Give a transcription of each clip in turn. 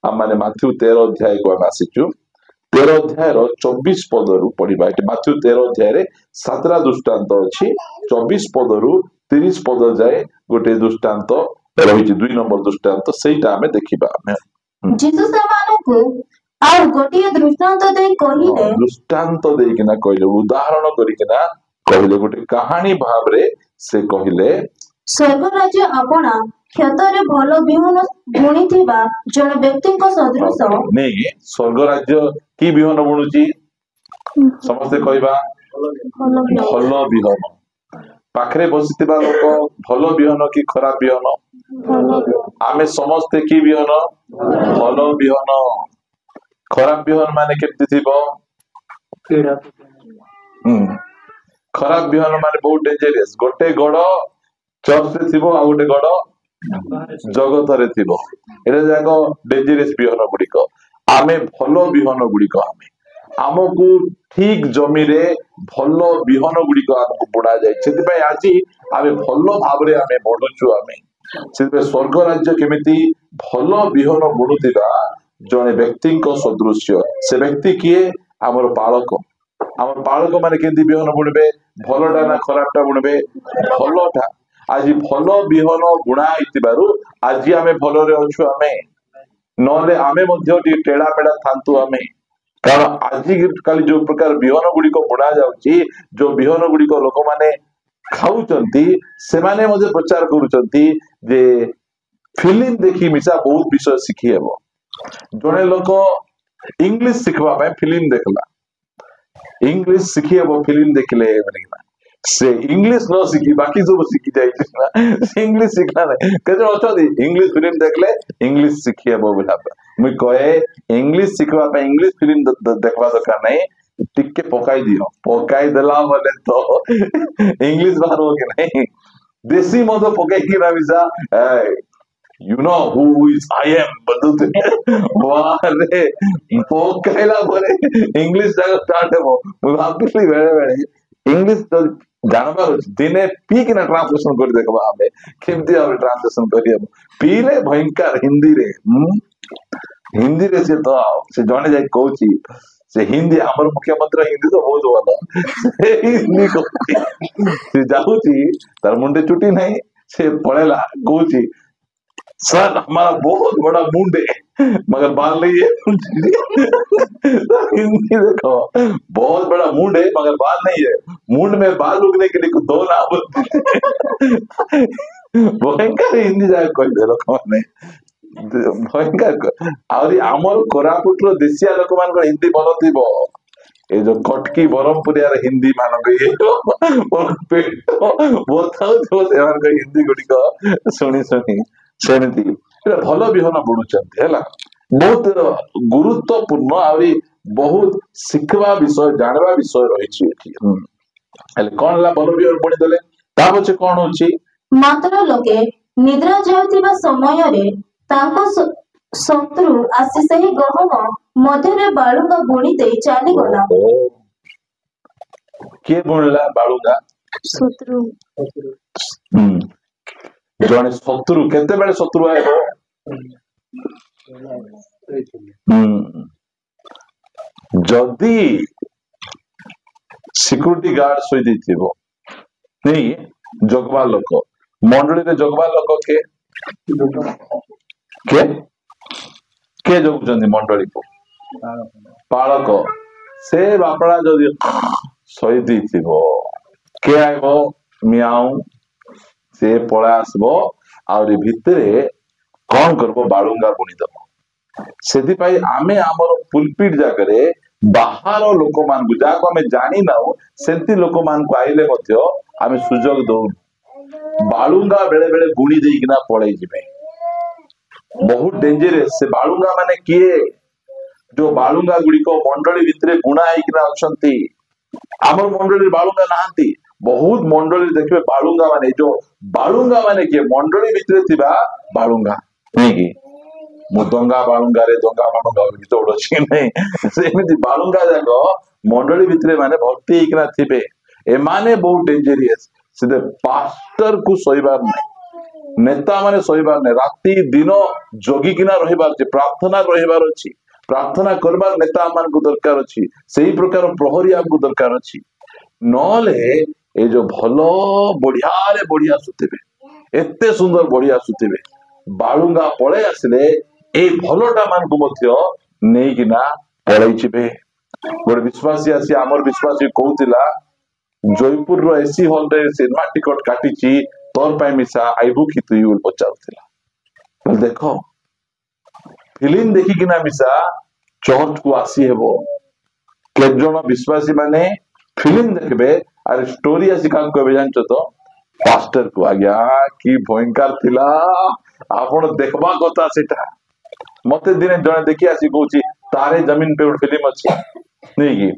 आम मैंने माथ्यू 13 अध्याय को आम आसीचु 13 अध्याय 24 पदरु पढ़िबा एटी माथ्यू 13 अध्याय रे 7टा दृष्टांत अछि 24 पदरु 30 पद जाए गोटे दृष्टांत रही 2 नंबर दृष्टांत सेटा हमें देखिबा हमें जीसस सेमानकु आ गोटे दृष्टांत दे कहिले दृष्टांत देकिना कहले उदाहरण करिकिना कहले गोटे कहानी भाव रे से कहले स्वर्ग राज्य अपना क्षतरे भल बिहन बुणीथिबा जण व्यक्तिक सदृश नहीं स्वर्ग राज्य की बिहन बुणुची समस्ते कहबा भल बिहन पाखरे बसिथिबा लोक भल बिहन की खराब बिहन आमे समस्ते की बिहन भल बिहन खराब बिहन माने केमति थिबो खराब बिहन माने बहुत डेंजरियस गोटे गड़ चर्च रे थिबो आ गोटे गड़ जगत रे थिबो एटा जाको डेंजरियस बिहन गुड़िक आमे भल बिहन गुड़िक आमको ठीक जमी रे भल बिहन गुड़िक आमको बुड़ा जाए से आज आमे भल भाव रे आमे बढ़ुचु आमे से स्वर्ग राज्य केमिति भल बिहन बुणुथिबा जने व्यक्ति सदृश से व्यक्ति किए आमर पालक आमर पालक माने केंदी बिहन बुणबे भलटा ना खराबटा बुणबे भलटा आज भल बिहन बुणा आइतिबारु आज आमे भल रे अछु आमे नले आमे मध्य टेढ़ा मेढ़ा थांतु आमे कारण आज काली जो प्रकार बिहन गुड़िक बुणा जाउची जो बिहन गुड़िक लोक माने खाउचंती से माने मजे प्रचार करूचंती जे फिल्म देखी मिसा बहुत विषय शिखी हेबो जने लोक इंग्लिश सिखवा पे फिल्म देखला इंग्लिश शिखी हेबो फिल्म देखले माने से इंग्लिश न शिखी बाकी सब शिखी जाई ना से इंग्लिश सिखला नै केजो अछदी इंग्लिश फिल्म देखले इंग्लिश शिखी हेबो बोला मुई कहे इंग्लिश सिखवा पे इंग्लिश फिल्म देखवा दरकार नै टिके पकाई दियो पकाई देला बोले तो इंग्लिश बाहर हो के नहीं देसी मद पकाई की ना विसा you know who is I am बदलते वारे पकाईला बोले इंग्लिश जागा स्टार्ट हेबो मुई भाबली बेले बेले इंग्लिश तो जानबार दिने पी किना ट्रांसलेशन कर देखबा हमें केमती हम ट्रांसलेशन करियब पीले भयंकर हिंदी रे से जने जाय कहूची से हिंदी हमर मुख्यमंत्री हिंदी तो बहुत वाला हिंदी को से जाऊची तार मुंडे छुट्टी नहीं से पड़ेला कहूची सर हमारा बहुत बड़ा मुंड है मगर बाल नहीं है हिंदी देखो बहुत बड़ा मुंड है मगर बाल नहीं है मुंड में बाल उगने के लिए कुछ दो नाम भयंकर हिंदी जाए कोई दे लोक माने भयंकर आउरी आमर कोरापुट रो देसिया लोक मान को हिंदी भलो थिबो ए जो कटकी बरमपुरिया रे हिंदी मानो ये पेट बोथाउ तो सेवार को हिंदी गुडी को सुनी सेमती भल बिहन बुणुचंती हैला बहुत गुरुत्वपूर्ण आउरी बहुत शिखवा विषय जानवा विषय रही कौन ला भल बिहन बुणी देले ता पछे कौन होची मात्र लोके निद्रा जाउतिबा समय रे ताको शत्रु आसी सही गहम मध्य रे बालुका बुणी देई चाली गला के बुणला बालुका शत्रु जने शत्रु केते बेले शत्रु आएबो जदी सिक्योरिटी गार्ड सोई देथिबो नहीं जगवा लोक मंडली रे जगवा लोक के जगुचंदी मंडली को पालक से बापड़ा जदी सोई देथिबो के आइबो मियाऊ से पळा आसबो आउरी भितरे कौन करबो बालुंगा बुणी दबो सेति पई आमे हमर पुलपिट जागरे बाहर लोक मान को जाको हमें जानी नाउ सेंती लोक मान को आइले मध्य आमे सुजोग दो बालुंगा बेले बेले बुणी देइकिना पळै जिबे बहुत डेंजरस से बालुंगा माने किए जो बालुंगा गुडी को मंडली भितरे गुणा आइकिना अछंती हमर मंडली बालुंगा नाहंती बहुत मंडली देखबे बालुंगा माने के मंडली भितरे थिबा बालुंगा नहीं कि मुदंगा बालुंगा रे दंगा बालुंगा गीत उडछि नहीं सेमिति बालुंगा जाको मंडली भितरे माने भक्ति इकना थिबे ए माने बहुत डेंजरियस से पास्टर को सहीबार नहीं नेता माने सहीबार नहीं राति दिन जगिकिना रहिबार अछि प्रार्थना रहिबार अछि प्रार्थना करबार नेता मान को दरकार अछि सही प्रकार प्रहरी आपको दरकार अछि नले ए जो भलो बढ़िया रे बढ़िया सुतिबे एते सुंदर बढ़िया सुतिबे बालुंगा पळे आसले ए भलोटा मान को मध्य नेकिना पळैचिबे गोटे विश्वासी आसी आमर विश्वासी कहूतिला जयपुर रो एसी हॉल रे सिनेमा टिकट काटिची तोर पाई मिसा आइबु कि तुई बोल पचाउतिला देखो फिल्म देखि किना मिसा चर्च को आसी हेबो के जण विश्वासी माने फिल्म देखबे अरे स्टोरी आसी का कहबे जानछो तो पास्टर को आज्ञा की भयंकर थिला आपण देखबा कथा सेटा मते दिने जणे देखि आसी कहूची तारे जमीन पे एक फिल्म अछि नहीं की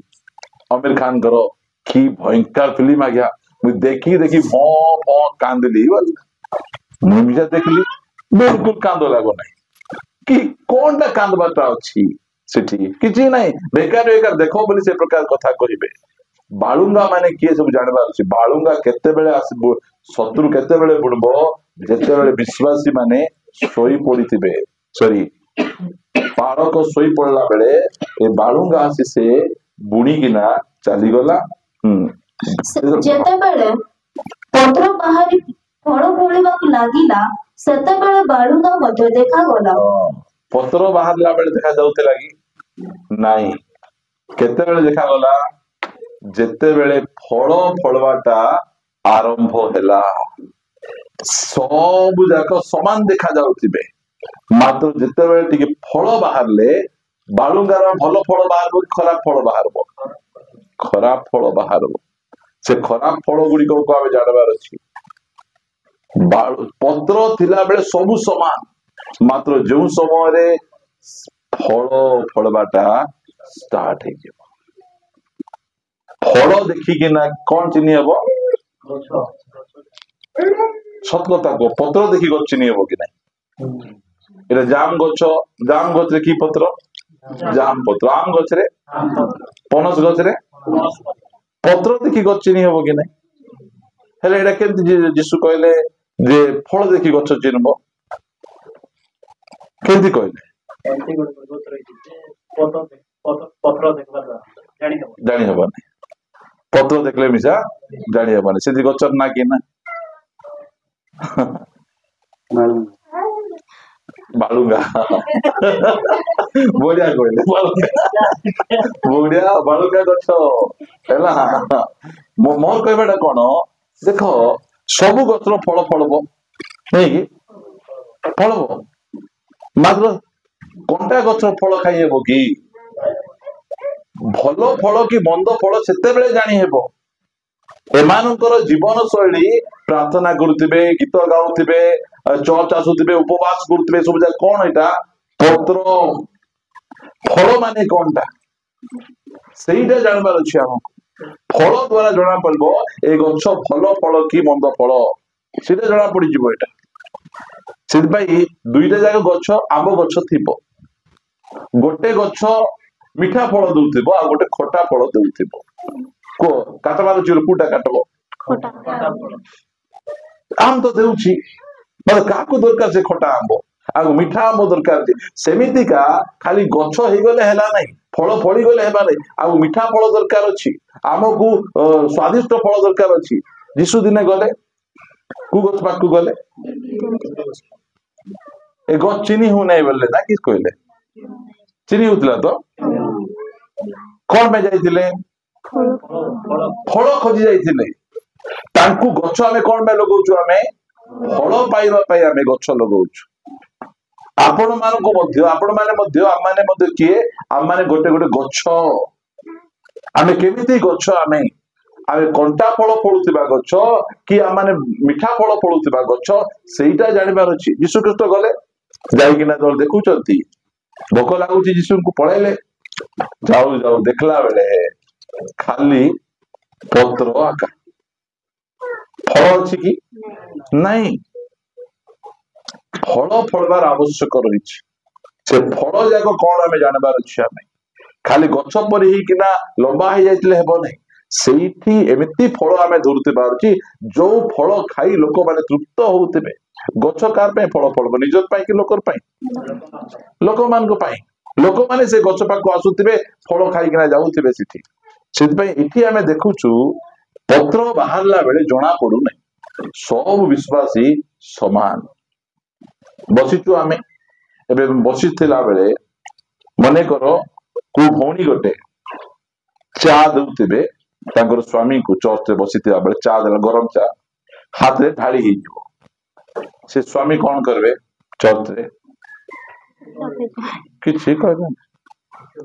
आमिर खान करो की भयंकर फिल्म आ गया मुझे देखी देखी भौ भौ कांदली मुझे देखली बिल्कुल कांदो लागो नहीं कि कोनटा कांदबाटा अछि सेठी किछि नहीं बेकार बेकार देखो बोली से प्रकार कथा कहिबे बालुंगा माने किए सब जानबार अछि बालुंगा केते बेले आसी शत्रु केते बेले बुडबो जेते बेले विश्वासी माने सोई पड़िथिबे सॉरी पारक सोई पड़ला बेले ए बालुंगा आसी से बुणी किना चली गला जेतेबेले पत्र बाहरी फल फଳିबाकु लागिला सेतेबेले बालुंगा मध्य देखा गला पत्र बाहरला बेले देखा जाउते लागी नाही केते बेले देखा गला जेते बेले फल फळवाटा आरंभ हैला सब जाक समान देखा जाउतिबे मात्र जेते बेले टिके फल बाहरले बालुंगार भलो फल बाहरबो खराब फल बाहरबो खराब फल बाहरबो से खराब फल गुडी को आमे जानबार अछि पत्र थिला बेले सब समान मात्र जो समय रे फल फळबाटा स्टार्ट हे जे फल देखि कि ना कोन चिनी हबो सत कथा को पत्र देखि गछ चिनी हबो कि नै एटा जाम गछ रे की पत्र जाम पत्र आम गछ रे पनस गछ रे पत्र देखि गछ चिनी हबो कि नै हेले एटा केंति जीसु कहले जे फल देखि गछ चिनबो केंति कहले एंटी गछ रे पत्र देखबा जानी हबो पत्र देखले मिसा जानी हबो से गछर ना कि ना बालुंगा बढ़िया कहले बढ़िया बालुंगा गछ हैला मोर कहबाटा कोन देखो सब गछर फल फळबो नहीं कि फळबो मात्र कोनटा गछर फल खाई हेबो कि भलो फल कि मंद फल सेते बेले जानी हेबो एमानकर जीवन शैली प्रार्थना करुथिबे गीत गाउथिबे चर्च आसुथिबे उपवास करुथिबे सब जा कोन एटा पत्र फल माने कोनटा सेईटा जानबार अछि हमको फल द्वारा जणा पड़बो ए गछ भलो फल कि मंद फल सेटा जणा पड़ी जिवो एटा सिद्ध भाई दुईटा जाक गछ आंब गछ थिबो गोटे गछ मिठा फल दउथिबो आ गोटे खटा फल दउथिबो को काटबार चिर कुटा काटबो खोटा आम तो देउछि मतलब काको दरकार से खटा आंब आ मिठा आंब दरकार सेमिति का खाली गछ हे गले हैला नहीं फल फळी गले हेबा नहीं आ मिठा फल दरकार अछि आमको स्वादिष्ट फल दरकार अछि जीसु दिने गले कु गछ पाकु गले ए गछ चिनी हो नहीं बोलले ना किस कहले चिनी होतला तो कोन में जाइतिले फल खोजी जाइतिले तांकु गछ आमे कोन में लगाउछु आमे फल पाइबा पाई आमे गछ लगाउछु आपण मानको मध्य आपण माने मध्य किए आम माने गोटे गोटे गछ आमे केमिति गछ आमे कंटा फल फळुथिबा गछ कि आम माने मिठा फल फळुथिबा गछ सेईटा जानिबार अछि यीशु ख्रीष्ट गले जाई किना जल देखुचंती भोक लागुची यीशु को पळाइले जाऊ जाऊ देखला बेले खाली पत्र आका फल अछि कि नहीं फल फळबार आवश्यक रहिछि से फल जाक कोन आमे जानबार अछि आमे खाली गछ परि ही किना लंबा हो जाइतले हेबो नहीं सेठी एमिति फल आमे धरुते बारछि जो फल खाई लोक माने तृप्त होउतिबे गछ कार पे फल फल निज कि लोकर लोक मान लोक माने से गछ पाखु आसुथिबे फल खाइकिना जाउथिबे सिठी सेति इठी आमे देखुछु पत्र बाहरला बेले जना पडु नै सब विश्वासी समान बसिचु आमे एबे बसिथिला बेले मने करो को भौणी गोटे चा दउथिबे तांकर स्वामी को चर्च रे बसिथिला बेले चा देला गरम चा हाथ रे ढाली ही से स्वामी कौन करबे चर्च रे किछि कहबे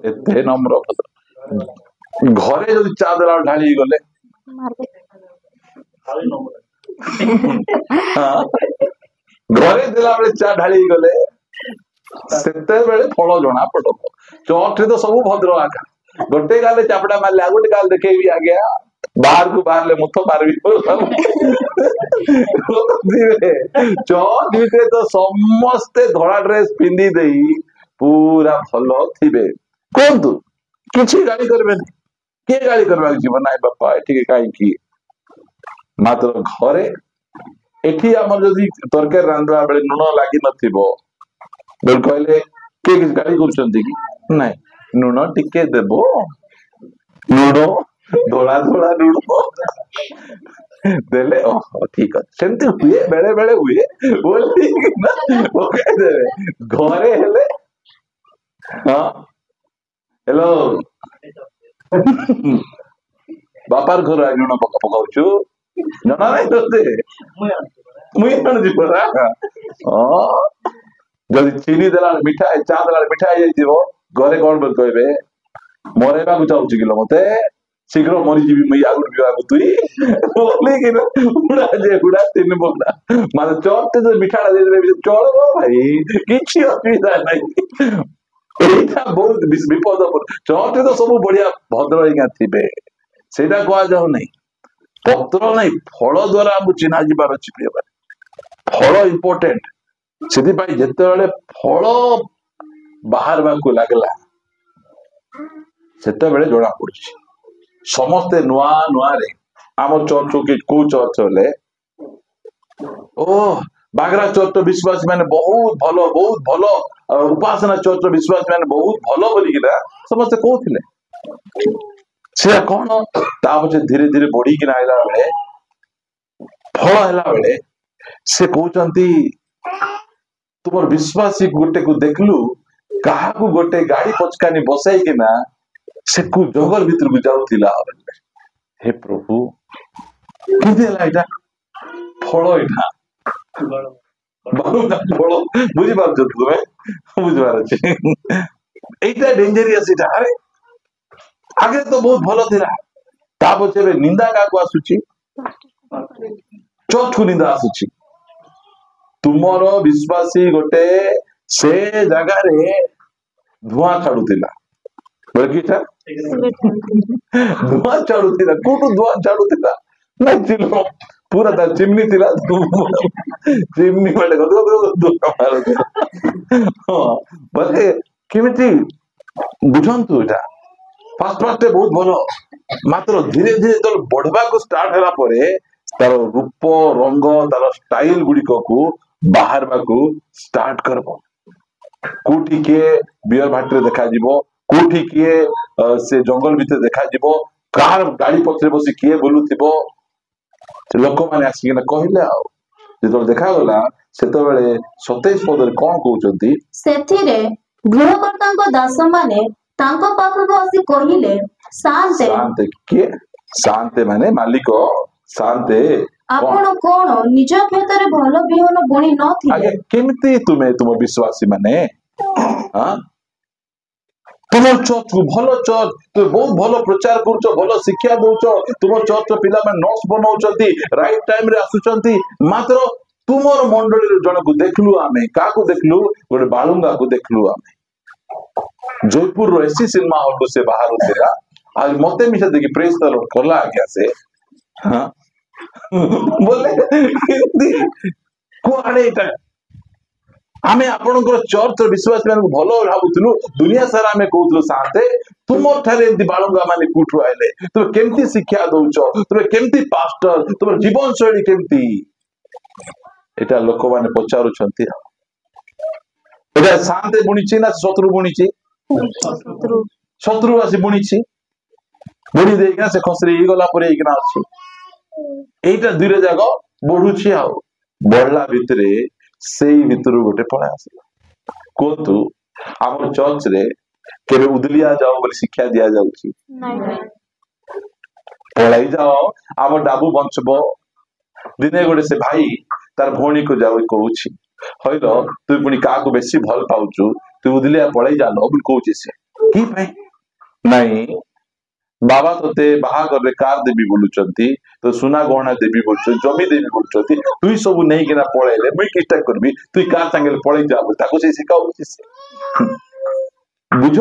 एते नम्र घरे जदि चा देला ढाली गले घरे देला बेले चा ढाली गले सेते बेले फल जना पड़ो चर्च रे तो सब भद्र आका गोटे गाले चापड़ा मारले गोटे गाल देखे भी आ गया बाहर को बाहर ले मुथ मारबी चर्च भितरे तो समस्ते धड़ा ड्रेस पिंधि देई पूरा भल थिबे कोंतु किछि गाली करबे नै के गाली करबा जीवन नाइ बापा एठी काई की मात्र घरे एठी हमर जदी तरकारी रांधवा बेले नुन लागि नथिबो बेल कहले के गाली करछंती की नाही नुन टिके देबो नुन धोला धोला नुन देले ओह ठीक है सेमती हुए बेले बेले हुए बोली ना ओके देबे घरे हेले हां हेलो बापार घर आ नुन पका पकाउछु जना नै तते मुई न जिपरा जदि चीनी देला मिठाई चा देला मिठाई जाइथिबो घरे कोन बोल कहबे मरेबा को चाहू कि मते शीघ्र मरी जीवी मैं आगुड़ बिवाह तुई बोले कि उड़ा जे उड़ा तीन बोला माने चोटे जो मिठाड़ा दे दे चलबो भाई किछि असुविधा नहीं एटा बहुत विपद चोटे तो सब बढ़िया भद्र हिगा थिबे सेटा कोआ जाऊ नहीं पत्र नहीं फल द्वारा हम चिन्हा जीवार अछि प्रिय फल इंपोर्टेंट सेति भाई जते बेले फल बाहर बाकू लागला सेते बेले जोड़ा पड़छि समस्ते नुआ नुआ रे आम चर्च के को चर्च होले ओ बागरा चर्च विश्वास माने बहुत भलो उपासना चर्च विश्वास माने बहुत भलो बोली किना समस्ते कहथिले से कोन ता पछे धीरे धीरे बढ़ी किना आइला बेले फल हैला बेले से कहउचंती तुमर विश्वासी गोटे को देखलु कहा को गोटे गाड़ी पचकानी बसाई किना से को जंगल भीतर को जाउथिला हे प्रभु किदे लाइटा फल एटा बालुका फल बुझी बात तुमे बुझबार अछि एटा डेंजरियस एटा अरे आगे तो बहुत भलो थिला ता पछे निंदा का को आसुची चर्च को निंदा आसुची तुमर विश्वासी गोटे से जगह रे धुआं छाड़ुथिला बरकीटा धुआं छाड़ुथिला कोटु धुआं छाड़ुथिला नै चिलो पूरा ता चिमनी थिला चिमनी वाले गदो धुआं मारुथिला हां बले केमिति बुझंतु एटा फास्ट फास्ट बहुत भलो मात्र धीरे धीरे तो बढ़वा को स्टार्ट होला परे तार रूप रंग तार स्टाइल गुडी को बाहर बाकू स्टार्ट करबो कोठी के बियर भाटरे देखा जीवो कोठी के से जंगल भीतर देखा जीवो कार गाड़ी पछरे बसी के बोलुथिबो लोक माने आसी के कहले आ जेतो देखा गला सेतो बेले 27 पद रे कोन कहउचंती सेथिरे गृहकर्तांको दास माने तांको पाखको आसी कहिले शांते के शांते माने मालिक शांते आपण कोन निज खेतरे भलो बिहन बुणी नथिले आगे केमिति तुमे तुम विश्वासी माने हां तुम चर्च भलो चर्च तो बहुत भलो प्रचार करछो भलो शिक्षा दोछो तुम चर्च पिला में नोट्स बनाउछंती राइट टाइम रे आसुछंती मात्र तुमर मंडली रे जण को देखलु आमे का को देखलु गोटे बालुंगा को देखलु आमे जयपुर रो एसी सिनेमा हॉल को से बाहर होतेरा आज मते मिसे देखि प्रेस द लॉर्ड करला आज्ञा से हां बोले हिंदी कुआडे एटा आमे आपनकर चर्च विश्वास मान भलो भाबुतलु दुनिया सारा आमे कहउतलु साथे तुमर थारे एंती बालुंगा माने कुठु आइले तुम केमती शिक्षा दउछो तुम केमती पास्टर तुम जीवन शैली केमती এটা ଲୋକମାନେ ପଚାରୁଛନ୍ତି এটা ଶାନ୍ତେ ବୁଣିଛି ନା ଶତ୍ରୁ ବୁଣିଛି? ଶତ୍ରୁ ଆସି ବୁଣିଛି, ବୁଣି ଦେଇକିନା ସେ ଖସରି ଗଲା ପରେ ହେଇକିନା ଅଛି। এইটা দুইটা ଯାକ ବଢୁଛି, ଆଉ ବଢିଲା ଭିତରେ ସେଇ ଭିତରୁ ଗୋଟେ ପଳେଇ ଆସିଲା। କୁହନ୍ତୁ ଆମର ଚର୍ଚ୍ଚରେ କେବେ ଉଦଲିଆ ଯାଅ ବୋଲି ଶିକ୍ଷା ଦିଆଯାଉଛି? ପଳେଇ ଯାଅ ଆମ ଡାବୁ ବଞ୍ଚବ। ଦିନେ ଗୋଟେ ସେ ଭାଇ ତାର ଭଉଣୀକୁ ଯାଉ କହୁଛି, ହଇଲ ତୁ ପୁଣି କାହାକୁ ବେଶୀ ଭଲ ପାଉଛୁ, ତୁ ଉଦଲିଆ ପଳେଇ ଯାଲ ବୋଲି କହୁଛି। ସେ କି ପାଇଁ? ନାଇଁ ବାବା ତତେ ବାହାଘରରେ କାର ଦେବି ବୋଲୁଛନ୍ତି, ତ ସୁନା ଗହଣା ଦେବି ବୋଲୁଛନ୍ତି, ଜମି ଦେବି ବୋଲୁଛନ୍ତି, ତୁଇ ସବୁ ନେଇକିନା ପଳେଇଲେ ମୁଇଁ କିଛିଟା କରିବି, ତୁଇ କାହା ସାଙ୍ଗରେ ପଳେଇ ଯା ବୋଲି ତାକୁ ସେ ଶିଖାଉଛି। ବୁଝ,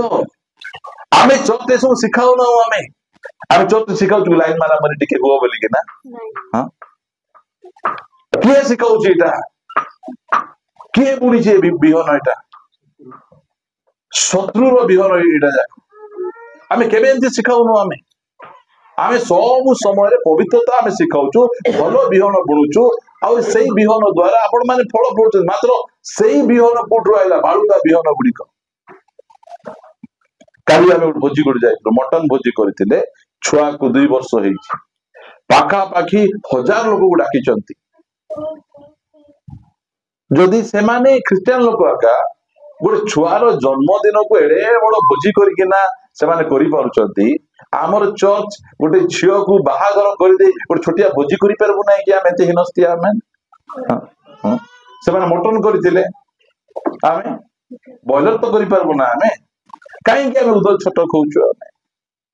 ଆମେ ଚର୍ଚ୍ଚରେ ସବୁ ଶିଖାଉନ, ଆମେ ଆମେ ଚର୍ଚ୍ଚ ଶିଖାଉଛୁ ଲାଇନ ମାରାମାରି ଟିକେ ହୁଅ ବୋଲିକିନା। କିଏ ଶିଖାଉଛି ଏଇଟା? କିଏ ବୁଣିଛି ବିହନ? ଏଇଟା ଶତ୍ରୁର ବିହନ। ଏଇଟା ଯାକ ଆମେ କେବେ ଏମିତି ଶିଖାଉନୁ। ଆମେ ଆମେ ସବୁ ସମୟରେ ପବିତ୍ରତା ଆମେ ଶିଖାଉଛୁ, ଭଲ ବିହନ ବୁଣୁଛୁ, ଆଉ ସେଇ ବିହନ ଦ୍ଵାରା ଆପଣ ମାନେ ଫଳ ପାଉଛନ୍ତି। ମାତ୍ର ସେଇ ବିହନ କୋଉଠୁ ଆଇଲା? ବାଳୁଙ୍ଗା ବିହନ ଗୁଡିକ। କାଲି ଆମେ ଗୋଟେ ଭୋଜି କରି ଯାଇଥିଲୁ, ମଟନ ଭୋଜି କରିଥିଲେ। ଛୁଆକୁ 2 ବର୍ଷ ହେଇଛି, ପାଖାପାଖି 1000 ଲୋକକୁ ଡାକିଛନ୍ତି। ଯଦି ସେମାନେ ଖ୍ରୀଷ୍ଟିଆନ ଲୋକ ଆକା ଗୋଟେ ଛୁଆର ଜନ୍ମଦିନକୁ ଏଡେ ବଡ ଭୋଜି କରିକିନା ସେମାନେ କରିପାରୁଛନ୍ତି, ଆମର ଚର୍ଚ୍ଚ ଗୋଟେ ଝିଅକୁ ବାହାଘର କରିଦେଇ ଗୋଟେ ଛୋଟିଆ ଭୋଜି କରିପାରିବୁ ନାହିଁ କି? ଆମେ ଏତେ ହୀନସ୍ତିଆ ଆମେ। ସେମାନେ ମଟନ କରିଥିଲେ, ଆମେ ବଏଲର ତ କରିପାରିବୁ ନା। ଆମେ କାହିଁକି ଆମେ ଉଦୟ ଛୋଟ କହୁଛୁ? ଆମେ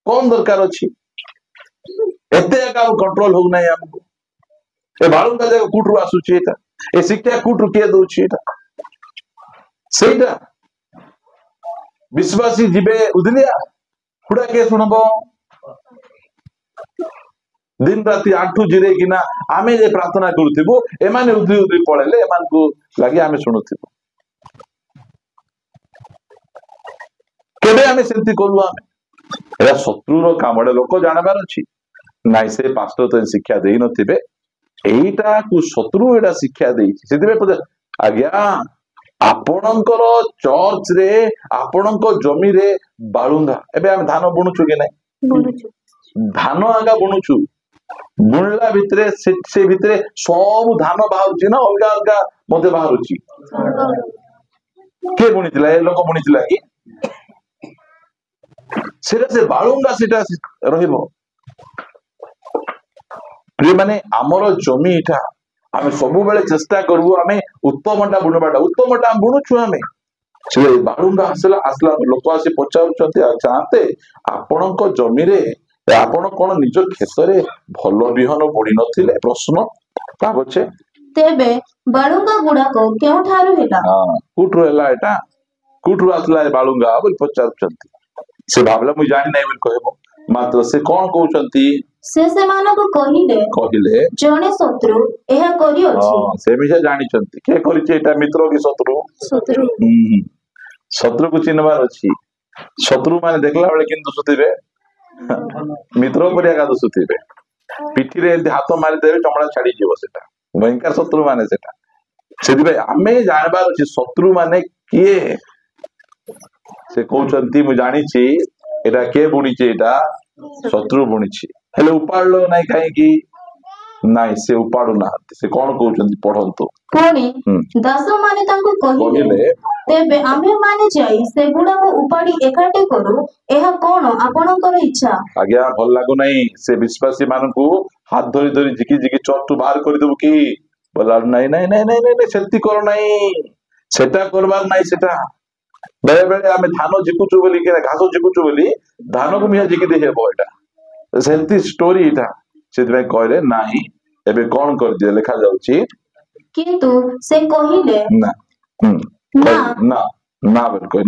କଣ ଦରକାର ଅଛି? ଏତେ ଏକା କଣ୍ଟ୍ରୋଲ ହଉନାହିଁ ଆମକୁ। ଏ ବାଳୁଙ୍ଗା ଯାକ କୋଉଠୁ ଆସୁଛି? ଏଇଟା ଏ ଶିକ୍ଷା କୋଉଠୁ କିଏ ଦଉଛି? ଏଇଟା ସେଇଟା ବିଶ୍ୱାସୀ ଯିବେ ଉଦଲିଆ, ହୁଡା କିଏ ଶୁଣବ? ଦିନ ରାତି ଆଣ୍ଠୁ ଜିରେଇକିନା ଆମେ ଯେ ପ୍ରାର୍ଥନା କରୁଥିବୁ, ଏମାନେ ଉଦରି ଉଦରି ପଳେଇଲେ ଏମାନଙ୍କୁ ଲାଗି ଆମେ ଶୁଣୁଥିବୁ। କେବେ ଆମେ ସେମିତି କଲୁ? ଆମେ ଏଟା ଶତ୍ରୁର କାମ। ଲୋକ ଜାଣିବାର ଅଛି, ନାଇଁ ସେ ପାଷ୍ଟର ତ ଶିକ୍ଷା ଦେଇନଥିବେ, ଏଇଟାକୁ ଶତ୍ରୁ ଏଇଟା ଶିକ୍ଷା ଦେଇଛି। ସେଥିପାଇଁ ଆଜ୍ଞା ଆପଣଙ୍କର ଚର୍ଚ୍ଚରେ ଆପଣଙ୍କ ଜମିରେ ବାଳୁଙ୍ଗା, ଏବେ ଆମେ ଧାନ ବୁଣୁଛୁ କି ନାଇଁ? ଧାନ ଆଗା ବୁଣୁଛୁ, ବୁଣିଲା ଭିତରେ ସେ ଭିତରେ ସବୁ ଧାନ ବାହାରୁଛି ନା ଅଲଗା ଅଲଗା ମଧ୍ୟ ବାହାରୁଛି? କିଏ ବୁଣିଥିଲା? ଏ ଲୋକ ବୁଣିଥିଲା କି? ସେଟା ସେ ବାଳୁଙ୍ଗା ସେଟା ରହିବ। ମାନେ ଆମର ଜମି ଏଇଟା, ଆମେ ସବୁବେଳେ ଚେଷ୍ଟା କରିବୁ ଆମେ ଉତ୍ତମଟା ବୁଣିବାଟା। ଉତ୍ତମଟା ଆମେ ବୁଣୁଛୁ। ଆମେ ସେ ବାଳୁଙ୍ଗା ଆସିଲା ଲୋକ ଆସି ପଚାରୁଛନ୍ତି, ଚାହାନ୍ତେ ଆପଣଙ୍କ ଜମିରେ ଆପଣ କଣ ନିଜ କ୍ଷେତରେ ଭଲ ବିହନ ବୁଣି ନଥିଲେ? ପ୍ରଶ୍ନ ତା ପଛେ ତେବେ ବାଳୁଙ୍ଗା ଗୁଡାକ କେଉଁଠାରୁ ହେଲା? କୋଉଠୁ ହେଲା? ଏଟା କୋଉଠୁ ଆସିଲା ଏ ବାଳୁଙ୍ଗା ବୋଲି ପଚାରୁଛନ୍ତି। ସେ ଭାବିଲା ମୁଁ ଜାଣି ନାହିଁ ବୋଲି କହିବ, ମାତ୍ର ସେ କଣ କହୁଛନ୍ତି? ସେ ସେମାନଙ୍କୁ କହିଲେ ଜଣେ ଶତ୍ରୁ ଏହା କରିଅଛି। ସେ ବିଷୟ ଜାଣିଛନ୍ତି। କିଏ କରିଛି? ଏଇଟା ମିତ୍ର କି ଶତ୍ରୁ? ଶତ୍ରୁକୁ ଚିହ୍ନବାର ଅଛି। ଶତ୍ରୁ ମାନେ ଦେଖିଲା ବେଳେ କିନ୍ତୁ ଦୁଷୁଥିବେ, ମିତ୍ର ଉପରେ ଏକା ଦୁଷୁଥିବେ। ପିଠିରେ ଏମିତି ହାତ ମାରିଦେବେ, ଚମଡ଼ା ଛାଡିଯିବ। ସେଟା ଭୟଙ୍କର ଶତ୍ରୁ ମାନେ ସେଟା। ସେଥିପାଇଁ ଆମେ ଜାଣିବାର ଅଛି ଶତ୍ରୁ ମାନେ କିଏ। ସେ କହୁଛନ୍ତି ମୁଁ ଜାଣିଛି ଏଟା କିଏ ବୁଣିଛି? ଏଇଟା ଶତ୍ରୁ ବୁଣିଛି। ହେଲେ ଉପାଡିଲ ନାଇଁ କାହିଁକି? ନାଇଁ ସେ ଉପାଡୁ ନାହାନ୍ତି। ସେ କଣ କହୁଛନ୍ତି ପଢନ୍ତୁ। ପୁଣି ଦାସମାନେ ତାଙ୍କୁ କହିଲେ, ତେବେ ଆମ୍ଭେମାନେ ଯାଇ ସେଗୁଡାକ ଉପାଡି ଏକାଠି କରୁ, ଏହା କଣ ଆପଣଙ୍କର ଇଚ୍ଛା? ଆଜ୍ଞା ଭଲ ଲାଗୁନାହିଁ ସେ ବିଶ୍ୱାସୀ ମାନଙ୍କୁ ହାତ ଧରି ଧରି ଝିକି ଝିକି ଚର୍ଚ୍ଚରୁ ବାହାର କରିଦେବୁ କି? ବୋଲା ନାଇଁ ନାଇଁ ନାଇଁ ନାଇଁ ନାଇଁ ସେମିତି କର ନାହିଁ, ସେଟା କରବାର ନାହିଁ। ସେଟା ବେଳେ ବେଳେ ଆମେ ଧାନ ଝିକୁଛୁ ବୋଲି, ଘାସ ଝିକୁଛୁ ବୋଲି ଧାନକୁ ମିଆ ଝିକି ଦେଇ ହେବ। ଏଇଟା ସେମିତି ଷ୍ଟୋରି ଏଇଟା। ସେଥିପାଇଁ କହିଲେ ନାହିଁ। ଏବେ କଣ କରିଦିଏ? ଲେଖା ଯାଉଛି, କିନ୍ତୁ ସେ କହିଲେ ନା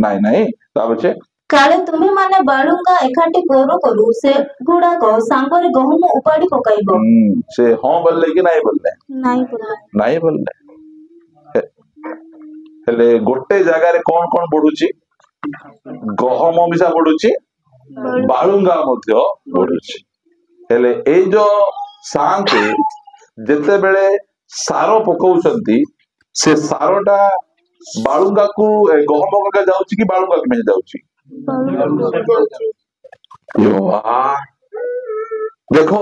ନାଇଁ ନାଇଁ। ତା ପଛେ କାଳେ ତୁମେ ମାନେ ବାଳୁଙ୍ଗା ଏକାଠି କରୁ କରୁ ସେଗୁଡାକ ସାଙ୍ଗରେ ଗହମ ଉପାଡି ପକାଇବ। ସେ ହଁ ବୋଲିଲେ କି ନାଇଁ ବୋଲିଲେ? ନାଇଁ ବୋଲିଲେ। ହେଲେ ଗୋଟେ ଜାଗାରେ କଣ କଣ ବଢୁଛି? ଗହମ ମିଶା ବଢୁଛି, ବାଳୁଙ୍ଗା ମଧ୍ୟ ବଢୁଛି। ହେଲେ ଏଇ ଯୋଉ ଶାନ୍ତି ଯେତେବେଳେ ସାର ପକଉଛନ୍ତି ସେ ସାରଟା ବାଳୁଙ୍ଗାକୁ ଗହମ ଗଙ୍ଗା ଯାଉଛି କି ବାଳୁଙ୍ଗା କେମିତି ଯାଉଛି? ଦେଖ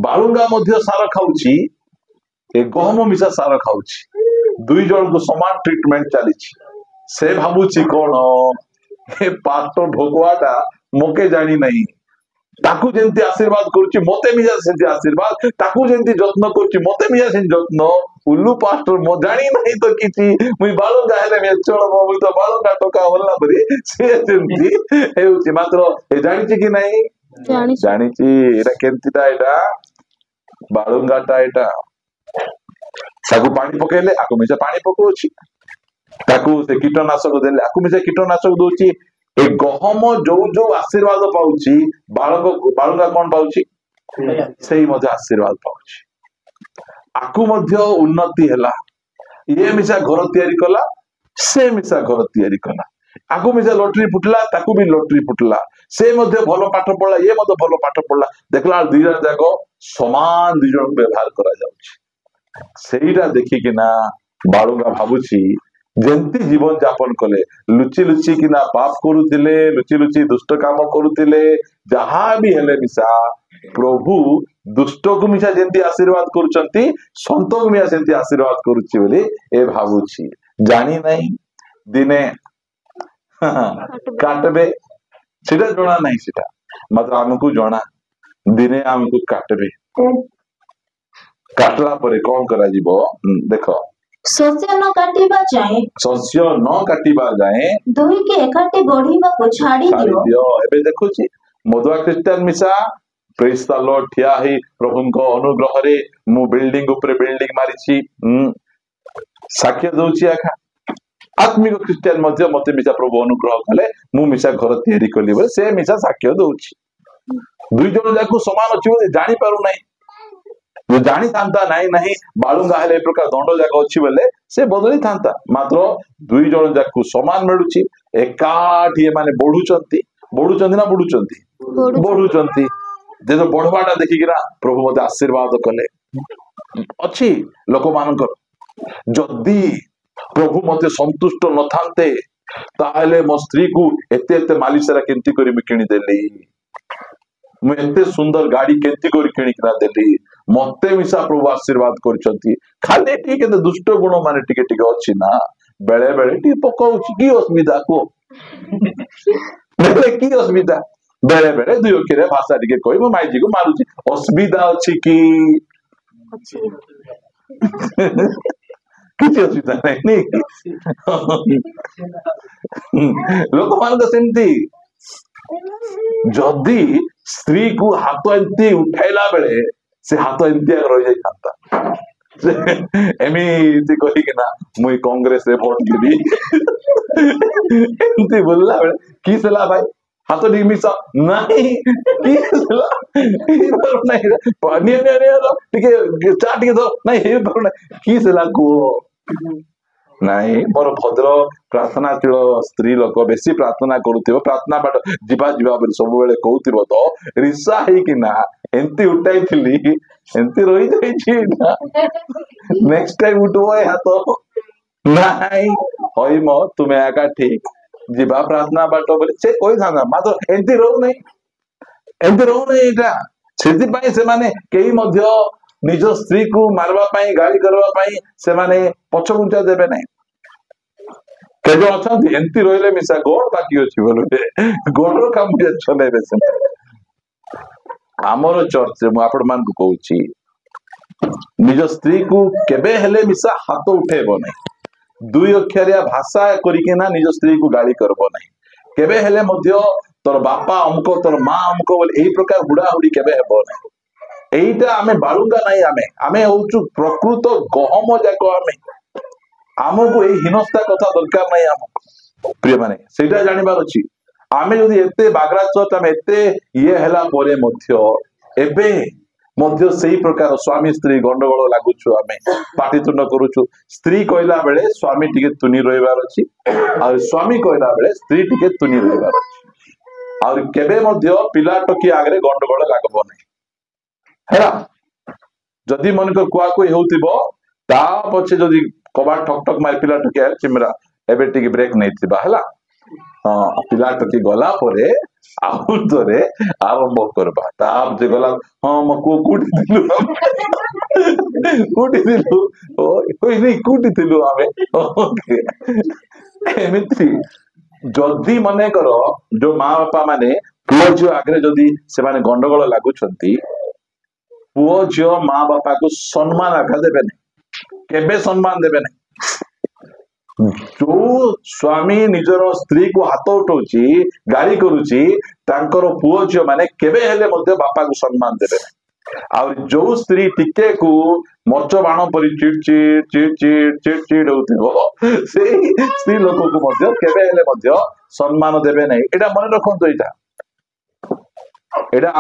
ବାଳୁଙ୍ଗା ମଧ୍ୟ ସାର ଖାଉଛି, ଏ ଗହମ ମିଶା ସାର ଖାଉଛି। ଦୁଇ ଜଣଙ୍କୁ ସମାନ ଟ୍ରିଟମେଣ୍ଟ ଚାଲିଛି। ସେ ଭାବୁଛି କଣ ଏ ପାଟ ଢୋକୁଆଟା ମୋକେ ଜାଣି ନାହିଁ, ତାକୁ ଯେମିତି ଆଶୀର୍ବାଦ କରୁଛି ମତେ ମିଶା ସେମିତି ଆଶୀର୍ବାଦ, ତାକୁ ଯେମିତି ଯତ୍ନ କରୁଛି ମତେ ମିଶା ସେମିତି ଯତ୍ନ। ଉଲ୍ଲୁ ପାଷ୍ଟର ମୁଁ ଜାଣି ନାହିଁ ତ କିଛି, ମୁଇଁ ବାଳୁଙ୍ଗା ହେଲେ ଚଳବ, ମୁଇଁ ତ ବାଳୁଙ୍ଗା ଟକା ହଲା ପରି ସେ ସେମିତି ହେଉଛି। ମାତ୍ର ଏ ଜାଣିଛି କି ନାହିଁ? ଜାଣିଛି। ଏଇଟା କେମିତିଟା? ଏଇଟା ବାଳୁଙ୍ଗାଟା। ଏଇଟା ତାକୁ ପାଣି ପକେଇଲେ ଆକୁ ମିଶା ପାଣି ପକଉଛି, ତାକୁ ସେ କୀଟନାଶକ ଦେଲେ ଆକୁ ମିଶା କୀଟନାଶକ ଦଉଛି। ଏ ଗହମ ଯୋଉ ଯୋଉ ଆଶୀର୍ବାଦ ପାଉଛି ବାଳୁଙ୍ଗା କଣ ପାଉଛି? ସେଇ ମଧ୍ୟ ଆଶୀର୍ବାଦ ପାଉଛି। ଆକୁ ମଧ୍ୟ ଉନ୍ନତି ହେଲା। ଇଏ ମିଶା ଘର ତିଆରି କଲା, ସେ ମିଶା ଘର ତିଆରି କଲା। ଆକୁ ମିଶା ଲଟରୀ ଫୁଟିଲା, ତାକୁ ବି ଲଟରୀ ଫୁଟିଲା। ସେ ମଧ୍ୟ ଭଲ ପାଠ ପଢିଲା, ଇଏ ମଧ୍ୟ ଭଲ ପାଠ ପଢିଲା। ଦେଖିଲା ଦି ଜଣ ଯାକ ସମାନ ଦି ଜଣକୁ ବ୍ୟବହାର କରାଯାଉଛି। ସେଇଟା ଦେଖିକିନା ବାଳୁଙ୍ଗା ଭାବୁଛି ଯେମିତି ଜୀବନ ଯାପନ କଲେ, ଲୁଚି ଲୁଚି କିନା ପାପ କରୁଥିଲେ, ଲୁଚି ଲୁଚି ଦୁଷ୍ଟ କାମ କରୁଥିଲେ, ଯାହା ବି ହେଲେ ମିଶା ପ୍ରଭୁ ଦୁଷ୍ଟକୁ ମିଶା ଯେମିତି ଆଶୀର୍ବାଦ କରୁଛନ୍ତି, ସନ୍ତକୁ ମିଶା ସେମିତି ଆଶୀର୍ବାଦ କରୁଛି ବୋଲି ଏ ଭାବୁଛି। ଜାଣି ନାହିଁ ଦିନେ କାଟବେ, ସେଟା ଜଣା ନାହିଁ। ସେଟା ମାତ୍ର ଆମକୁ ଜଣା, ଦିନେ ଆମକୁ କାଟବେ। କାଟିଲା ପରେ କଣ କରାଯିବ? ଦେଖ, ଶସ୍ୟ ନ କାଟିବା ଯାଏଁ, ଶସ୍ୟ ନ କାଟିବା ଯାଏଁ ଦୁହିଁକି ଏକାଠି ବଢିବାକୁ ଛାଡି ଦିଅ। ଏବେ ଦେଖୁଛି ମଧୁଆ ଖ୍ରୀଷ୍ଟିଆନ ମିଶା ପ୍ରେଜ ଦ ଲର୍ଡ ଠିଆ ହେଇ ପ୍ରଭୁଙ୍କ ଅନୁଗ୍ରହରେ ମୁଁ ବିଲ୍ଡିଂ ଉପରେ ବିଲ୍ଡିଂ ମାରିଛି, ସାକ୍ଷ୍ୟ ଦଉଛି। ଆଖା ଆତ୍ମିକ ଖ୍ରୀଷ୍ଟିଆନ ମଧ୍ୟ ମତେ ମିଶା ପ୍ରଭୁ ଅନୁଗ୍ରହ କଲେ, ମୁଁ ମିଶା ଘର ତିଆରି କଲି ବୋଲି ସେ ମିଶା ସାକ୍ଷ୍ୟ ଦଉଛି। ଦୁଇ ଜଣ ଯାକୁ ସମାନ ଅଛି ବୋଲି ଜାଣି ପାରୁନାହିଁ। ଜାଣିଥାନ୍ତା ନାଇଁ ନାହିଁ ବାଳୁଙ୍ଗା ହେଲେ ଏ ପ୍ରକାର ଦଣ୍ଡ ଯାକ ଅଛି ବୋଲେ ସେ ବଦଳିଥାନ୍ତା। ମାତ୍ର ଦୁଇ ଜଣ ଯାକୁ ସମାନ ମିଳୁଛି, ଏକାଠି ଏମାନେ ବଢୁଛନ୍ତି। ବଢୁଛନ୍ତି ନା ବୁଡୁଛନ୍ତି? ବଢୁଛନ୍ତି। ଯେହେତୁ ବଢବାଟା ଦେଖିକିନା ପ୍ରଭୁ ମତେ ଆଶୀର୍ବାଦ କଲେ। ଅଛି ଲୋକମାନଙ୍କର, ଯଦି ପ୍ରଭୁ ମତେ ସନ୍ତୁଷ୍ଟ ନଥାନ୍ତେ ତାହେଲେ ମୋ ସ୍ତ୍ରୀକୁ ଏତେ ଏତେ ମାଲିସରା କେମିତି କରି ମୁଁ କିଣିଦେଲି, ମୁଁ ଏତେ ସୁନ୍ଦର ଗାଡି କେମିତି କରି କିଣିକିନା ଦେଲି। ମତେ ମିଶା ପ୍ରଭୁ ଆଶୀର୍ବାଦ କରିଛନ୍ତି। ଖାଲି ଟିକେ କେତେ ଦୁଷ୍ଟ ଗୁଣ ମାନେ ଟିକେ ଟିକେ ଅଛି ନା, ବେଳେ ବେଳେ ଟିକେ ପକଉଛି। କି ଅସୁବିଧା କୁହ? କି ଅସୁବିଧା? ବେଳେ ବେଳେ ଦୁଇ ଅକ୍ଷରେ ଭାଷା ଟିକେ କହି ମୁଁ ମାଇଜିକୁ ମାରୁଛି, ଅସୁବିଧା ଅଛି କି? କିଛି ଅସୁବିଧା ନାହିଁ। ଲୋକମାନଙ୍କ ସେମିତି, ଯଦି ସ୍ତ୍ରୀକୁ ହାତ ଏମିତି ଉଠାଇଲା ବେଳେ ସେ ହାତ ଏମିତି ରହିଯାଇଥାନ୍ତା, ଏମିତି କହିକିନା ମୁଇଁ କଂଗ୍ରେସରେ ଭୋଟ ଦେବି ଏମିତି ବୁଲିଲା ବେଳେ କିସ ହେଲା ଭାଇ, ହାତ ଟିକେ ମିଶା ନାହିଁ, ଟିକେ ଚା ଟିକେ ଦो ନାଇଁ, ହେଇପାରୁନାହିଁ, କିସ ହେଲା କୁହ? ନାଇଁ, ମୋର ଭଦ୍ର ପ୍ରାର୍ଥନାଶୀଳ ସ୍ତ୍ରୀ ଲୋକ, ବେଶୀ ପ୍ରାର୍ଥନା କରୁଥିବ, ପ୍ରାର୍ଥନା ବାଟ ଯିବା ଯିବା ବୋଲି ସବୁବେଳେ କହୁଥିବ, ତ ରିସା ହେଇକିନା ଏମିତି ଉଠାଇଥିଲି, ଏମିତି ରହିଯାଇଛି। ନେକ୍ସଟ ଟାଇମ ଉଠିବ ଏ ହାତ ନାଇଁ, ହଇମ ତୁମେ ଏକା ଠିକ ଯିବା ପ୍ରାର୍ଥନା ବାଟ ବୋଲି ସେ କହିଥାନ୍ତା। ମାତ୍ର ଏମିତି ରହୁନାହିଁ, ଏମିତି ରହୁନାହିଁ ଏଇଟା। ସେଥିପାଇଁ ସେମାନେ କେହି ମଧ୍ୟ ନିଜ ସ୍ତ୍ରୀକୁ ମାରିବା ପାଇଁ, ଗାଳି କରିବା ପାଇଁ ସେମାନେ ପଛଘୁଞ୍ଚା ଦେବେ ନାହିଁ। କେବେ ଅଛନ୍ତି ଏମିତି ରହିଲେ ମିଶା ଗୋଡ ବାକି ଅଛି ବୋଲେ ଗୋଡର କାମ ଚଲେଇବେ ସେମାନେ। ଆମର ଚର୍ଚ୍ଚରେ ମୁଁ ଆପଣ ମାନଙ୍କୁ କହୁଛି, ନିଜ ସ୍ତ୍ରୀକୁ କେବେ ହେଲେ ମିଶା ହାତ ଉଠେଇବ ନାହିଁ, ଦୁଇ ଅକ୍ଷରିଆ ଭାଷା କରିକିନା ନିଜ ସ୍ତ୍ରୀକୁ ଗାଳି କରିବ ନାହିଁ। କେବେ ହେଲେ ମଧ୍ୟ ତୋର ବାପା ଅମୁକ, ତୋର ମା ଅମୁକ ବୋଲି ଏଇ ପ୍ରକାର ହୁଡାହୁଡି କେବେ ହେବ ନାହିଁ। এইটা ଆମେ ବାଳୁଙ୍ଗା ନାହିଁ, ଆମେ ହଉଛୁ ପ୍ରକୃତ ଗହମ ଯାକ। ଆମକୁ ଏଇ ହୀନସ୍ତା କଥା ଦରକାର ନାହିଁ। ଆମକୁ ପ୍ରିୟ ମାନେ ସେଇଟା ଜାଣିବାର ଅଛି। ଆମେ ଯଦି ଏତେ ବାଗ୍ରାଚ, ଆମେ ଏତେ ଇଏ ହେଲା ପରେ ମଧ୍ୟ ଏବେ ମଧ୍ୟ ସେଇ ପ୍ରକାର ସ୍ୱାମୀ ସ୍ତ୍ରୀ ଗଣ୍ଡଗୋଳ ଲାଗୁଛୁ, ଆମେ ପାଟିତୁଣ୍ଡ କରୁଛୁ। ସ୍ତ୍ରୀ କହିଲା ବେଳେ ସ୍ୱାମୀ ଟିକେ ତୁନି ରହିବାର ଅଛି, ଆଉ ସ୍ୱାମୀ କହିଲା ବେଳେ ସ୍ତ୍ରୀ ଟିକେ ତୁନି ରହିବାର ଅଛି। ଆଉ କେବେ ମଧ୍ୟ ପିଲା ଟକି ଆଗରେ ଗଣ୍ଡଗୋଳ ଲାଗିବ ନାହିଁ, ହେଲା। जदि मनकर कुआकुई होउथिबो ता पछे जदि कबाट ठक ठक मार पिला टके चिमरा एबे टिके ब्रेक नहीं थिबा हला हाँ पिला टके गला परे आउ तोरे आरंभ करबा ताप जे गला हाँ मको कुटी दिलु कुटी दिलु ओई नहीं कुटी दिलु आमे ओके एमिति जदि मने करो जो माँ बापा माने पुओ झियो आगे जदि से माने गंडगोल लागुछंती पुओ झियो माँ बापा को सम्मान आगा देबे नहीं केबे सम्मान देबे नहीं जो स्वामी निजर स्त्री को हाथ उठाउची गाड़ी करूची तांकर पुओ झियो माने केबे हेले मध्य बापा को सम्मान देबे नहीं और जो स्त्री टिके को मर्च बाण पर चिड़चिड़ चिड़चिड़ चिड़चिड़ होथिबो से स्त्री लोक को मध्य केबे हेले मध्य सम्मान देबे नहीं एटा मन रखंतो एटा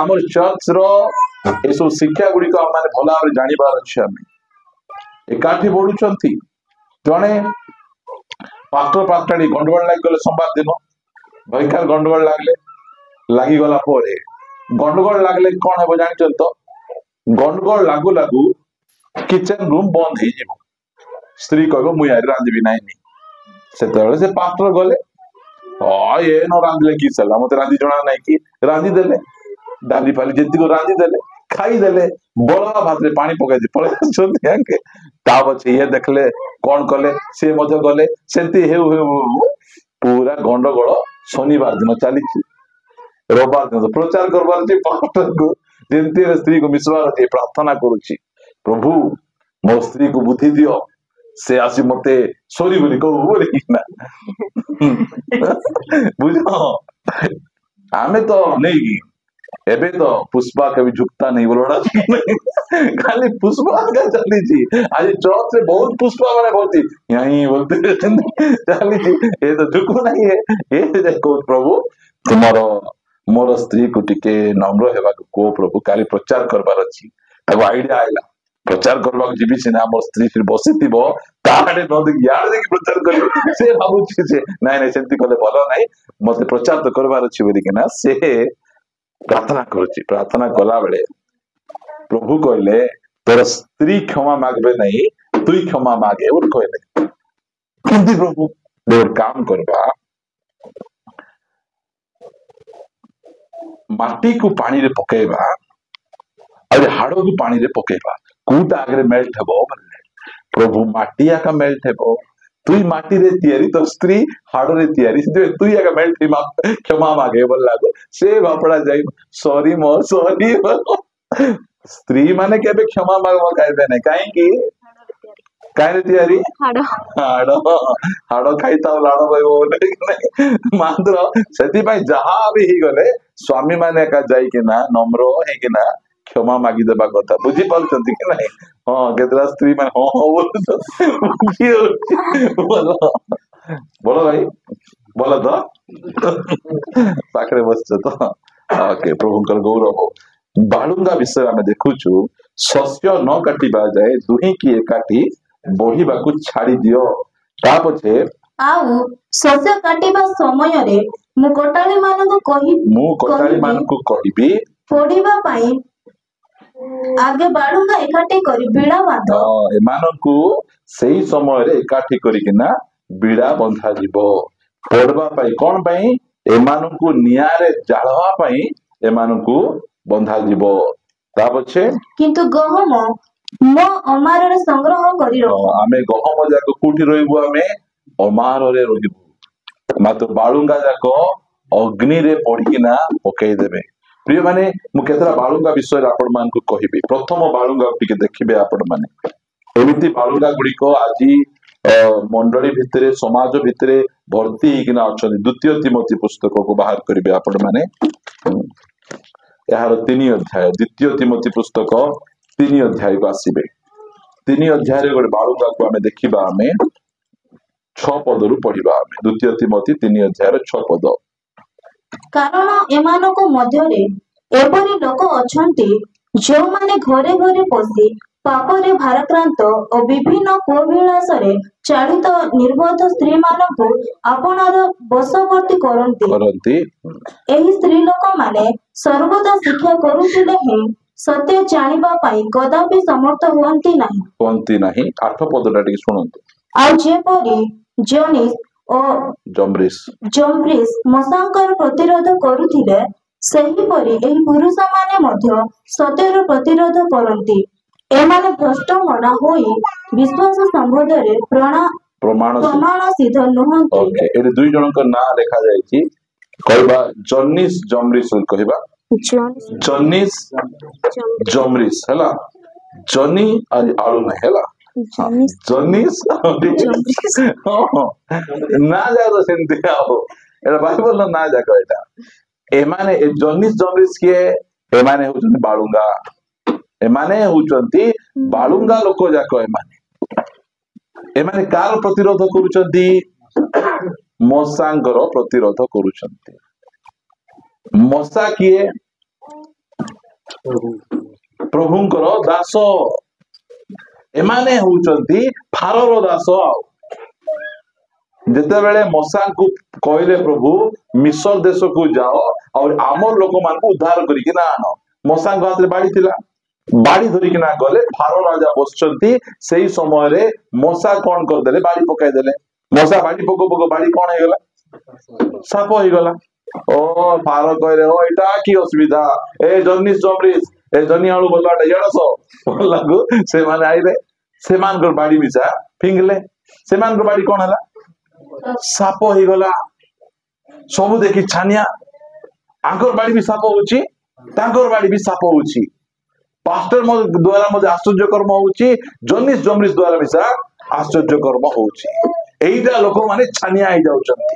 आमर चर्च रो एसो शिक्षा गुडी को माने भला भाबे जानि बार अछि हम एकाठी बढुचंती जणे पास्टर पास्टरी गंडगोल लाग गले संवाद दिन भयंकर गंडगोल लागी गला परे गंडगोल लागले कोन हेबो जानिचन तो गंडगोल लागू लागू किचन रूम बंद हो जिवो स्त्री कहबो मुई आइ रांधिबी नाही सेतेबेले से पास्टर गले ये न रांधले कि सला मते रांधि जणा नाही कि रांधि देले डाली फाली जेति को रांधि देले खाई देले बळा भातरे पानी पकाई दे पळे छंती आके ता बचे ये देखले कोन कले से मजे गले सेंती हेउ हेउ पूरा गंडगोल शनिवार दिन चली रविवार दिन प्रचार करबार जे पास्टर को जेंती स्त्री को मिसवार जे प्रार्थना करूची प्रभु मो स्त्री को बुद्धि दियो से आसी मते सॉरी बोली कहू बोली ना बुझो आमे तो नहीं एबे तो पुष्पा कभी झुकता नहीं बोलड़ा खाली पुष्पा का चली थी आज चौथ से बहुत पुष्पा वाले बोलती यही बोलते चली थी ये तो झुकू नहीं है ये देखो प्रभु तुम्हारो मोर स्त्री को टिके नम्र हेबा को प्रभु काली प्रचार करबार अछि अब आईडिया आइला प्रचार करबा जीवी से हमर स्त्री फिर बसिथिबो ताडे न देखि यार देखि प्रचार कर से बाबू से नहीं नहीं सेंती कले भलो नहीं मते प्रचार तो करबार अछि बोली कि ना से प्रार्थना करुची प्रार्थना कला बेले प्रभु कहले तोर स्त्री क्षमा मागबे नहीं तुई क्षमा मागे और कहले किंतु प्रभु देवर काम करबा माटी को पानी रे पकेबा और हाड़ो को पानी रे पकेबा कूटा आगे मेल्ट हेबो बोले प्रभु माटिया का मेल्ट हेबो तुई माटी रे तैयारी तो स्त्री हाड़ो रे तैयारी से तुई आगे मेल्ट ही क्षमा मागे बोल लागो से बापड़ा जाई सॉरी मो सॉरी स्त्री माने केबे क्षमा मागबा कहबे नै काहे की काहे तैयारी हाड़ो हाड़ो हाड़ो खाइता लाड़ो भाई बोले नहीं मात्र सेति भाई जहां भी ही गले स्वामी माने का जाई कि ना नम्र है कि ना क्षमा मागी देबा कथा बुझी पालचंती कि नहीं हां केतरा स्त्री माने हां बोलो बोलो भाई बोलो तो पाखरे बसछ तो ओके प्रभुकर गौरव बालुंगा विषय में देखुछु शस्य न काटिबा जाए दुही की एकाठी बढ़िबा को छाड़ी दियो ता पछे आउ शस्य काटिबा समय रे मु कोटाली मान को कहिबी पढ़िबा पई आगे बालुंगा एकाठी करी बिड़ा बांध एमानकु सेही समय रे एकाठी करी किना बिड़ा बंधा जीवो पढ़बा पई कोन पई एमानकु नियारे जाळवा पई एमानकु बंधा जीवो ता पछे किंतु गहम मो अमार रे संग्रह करी रखो आमे गहम जाको कुठी रहिबो आमे अमार रे रहिबो मात्र बालुंगा जाको अग्नि रे पड़िकिना पकई देबे प्रिय माने मु केतरा बालुंगा विषय रे आपण मान को कहिबी प्रथम बालुंगा टिके देखिबे आपण माने एमिति बालुंगा गुडी को आजि मंडली भितरे समाज भितरे भर्ती किना अछन द्वितीय तिमोथी पुस्तक को बाहर करिबे आपण माने यार 3 अध्याय द्वितीय तिमोथी पुस्तक 3 अध्याय को आसीबे 3 अध्याय रे गोटे बालुंगा को हमें देखिबा हमें 6 पद रु पढिबा हमें द्वितीय तिमोथी 3 अध्याय रे 6 पद कारण एमानको मध्यरे एपरि लोक अछंती जो माने घरे घरे पसी पापरे भाराक्रांत और विभिन्न कुविलासरे चालित निर्बोध स्त्री मानकु आपणार बशवर्ती करंती एही स्त्री लोक माने सर्वदा शिक्षा करुथिले हे ସତ୍ୟ ଜାଣିବା ପାଇଁ କଦାପି ସମର୍ଥ ହୁଅନ୍ତି ନାହିଁ। 8 ପଦଟା ଟିକେ ଶୁଣନ୍ତୁ। ଆଉ ଯେପରି ଜନିସ୍ ଓ ଜମ୍ବ୍ରିସ୍ ମଶାଙ୍କର ପ୍ରତିରୋଧ କରୁଥିଲେ, ସେହିପରି ଏହି ପୁରୁଷମାନେ ମଧ୍ୟ ସତ୍ୟର ପ୍ରତିରୋଧ କରନ୍ତି। ଏମାନେ ଭ୍ରଷ୍ଟ ମନା ହୋଇ ବିଶ୍ୱାସ ସମ୍ବନ୍ଧରେ ପ୍ରମାଣ ସିଦ୍ଧ ନୁହନ୍ତି। ଏଠି 2 ଜଣଙ୍କ ନାଁ ଲେଖା ଯାଇଛି। କହିବା ଜନିସ୍ ଜମ୍ବ୍ରିସ୍ କହିବା ଜନିସ୍ ଜମ୍ବ୍ରିସ୍ ହେଲା। ଜନି ଆଳୁ ନାହିଁ ହେଲା। ଜନିସ୍ ନା ଯାକ ସେମିତି ଆଉ ଏଟା ବାଇବଲର ନା ଯାକ ଏଟା। ଏମାନେ ଜନିସ୍ ଜମ୍ବ୍ରିସ୍ କିଏ? ଏମାନେ ହଉଛନ୍ତି ବାଳୁଙ୍ଗା। ଏମାନେ ହଉଛନ୍ତି ବାଳୁଙ୍ଗା ଲୋକ ଯାକ। ଏମାନେ କାହାର ପ୍ରତିରୋଧ କରୁଛନ୍ତି? ମଶାଙ୍କର ପ୍ରତିରୋଧ କରୁଛନ୍ତି। ମଶା କିଏ? ପ୍ରଭୁଙ୍କର ଦାସ। ଏମାନେ ହଉଛନ୍ତି ଫାରୋର ଦାସ। ଯେତେବେଳେ ମଶାଙ୍କୁ କହିଲେ ପ୍ରଭୁ ମିଶର ଦେଶକୁ ଯାଅ ଆଉ ଆମ ଲୋକମାନଙ୍କୁ ଉଦ୍ଧାର କରିକି ନା ଆଣ, ମଶାଙ୍କ ହାତରେ ବାଡି ଥିଲା। ବାଡି ଧରିକିନା ଗଲେ, ଫାରୋ ରାଜା ବସିଛନ୍ତି। ସେଇ ସମୟରେ ମଶା କଣ କରିଦେଲେ? ବାଡି ପକାଇଦେଲେ। ମଶା ବାଡି ପକ ବାଡି କଣ ହେଇଗଲା? ସାପ ହେଇଗଲା। ଓ ଫାରୋ କହିଲେ, ଓ ଏଇଟା କି ଅସୁବିଧା? ଏ ଜନିସ୍ ଜମ୍ବ୍ରିସ୍, ଏ ଜନି ଆଳୁ ବଲାଟା ଇଆଡ ସେମାନେ ଆଇଲେ, ସେମାନଙ୍କର ବାଡି ମିଶା ଫିଙ୍ଗିଲେ। ସେମାନଙ୍କର ବାଡି କଣ ହେଲା? ସାପ ହେଇଗଲା। ସବୁ ଦେଖି ଛାନିଆ। ଆଙ୍କର ବାଡି ବି ସାପ ହଉଛି, ତାଙ୍କର ବାଡି ବି ସାପ ହଉଛି। ପାଷ୍ଟର ଦ୍ଵାରା ମଧ୍ୟ ଆଶ୍ଚର୍ଯ୍ୟ କର୍ମ ହଉଛି, ଜନିସ୍ ଜମ୍ବ୍ରିସ୍ ଦ୍ଵାରା ମିଶା ଆଶ୍ଚର୍ଯ୍ୟ କର୍ମ ହଉଛି। ଏଇଟା ଲୋକମାନେ ଛାନିଆ ହେଇଯାଉଛନ୍ତି।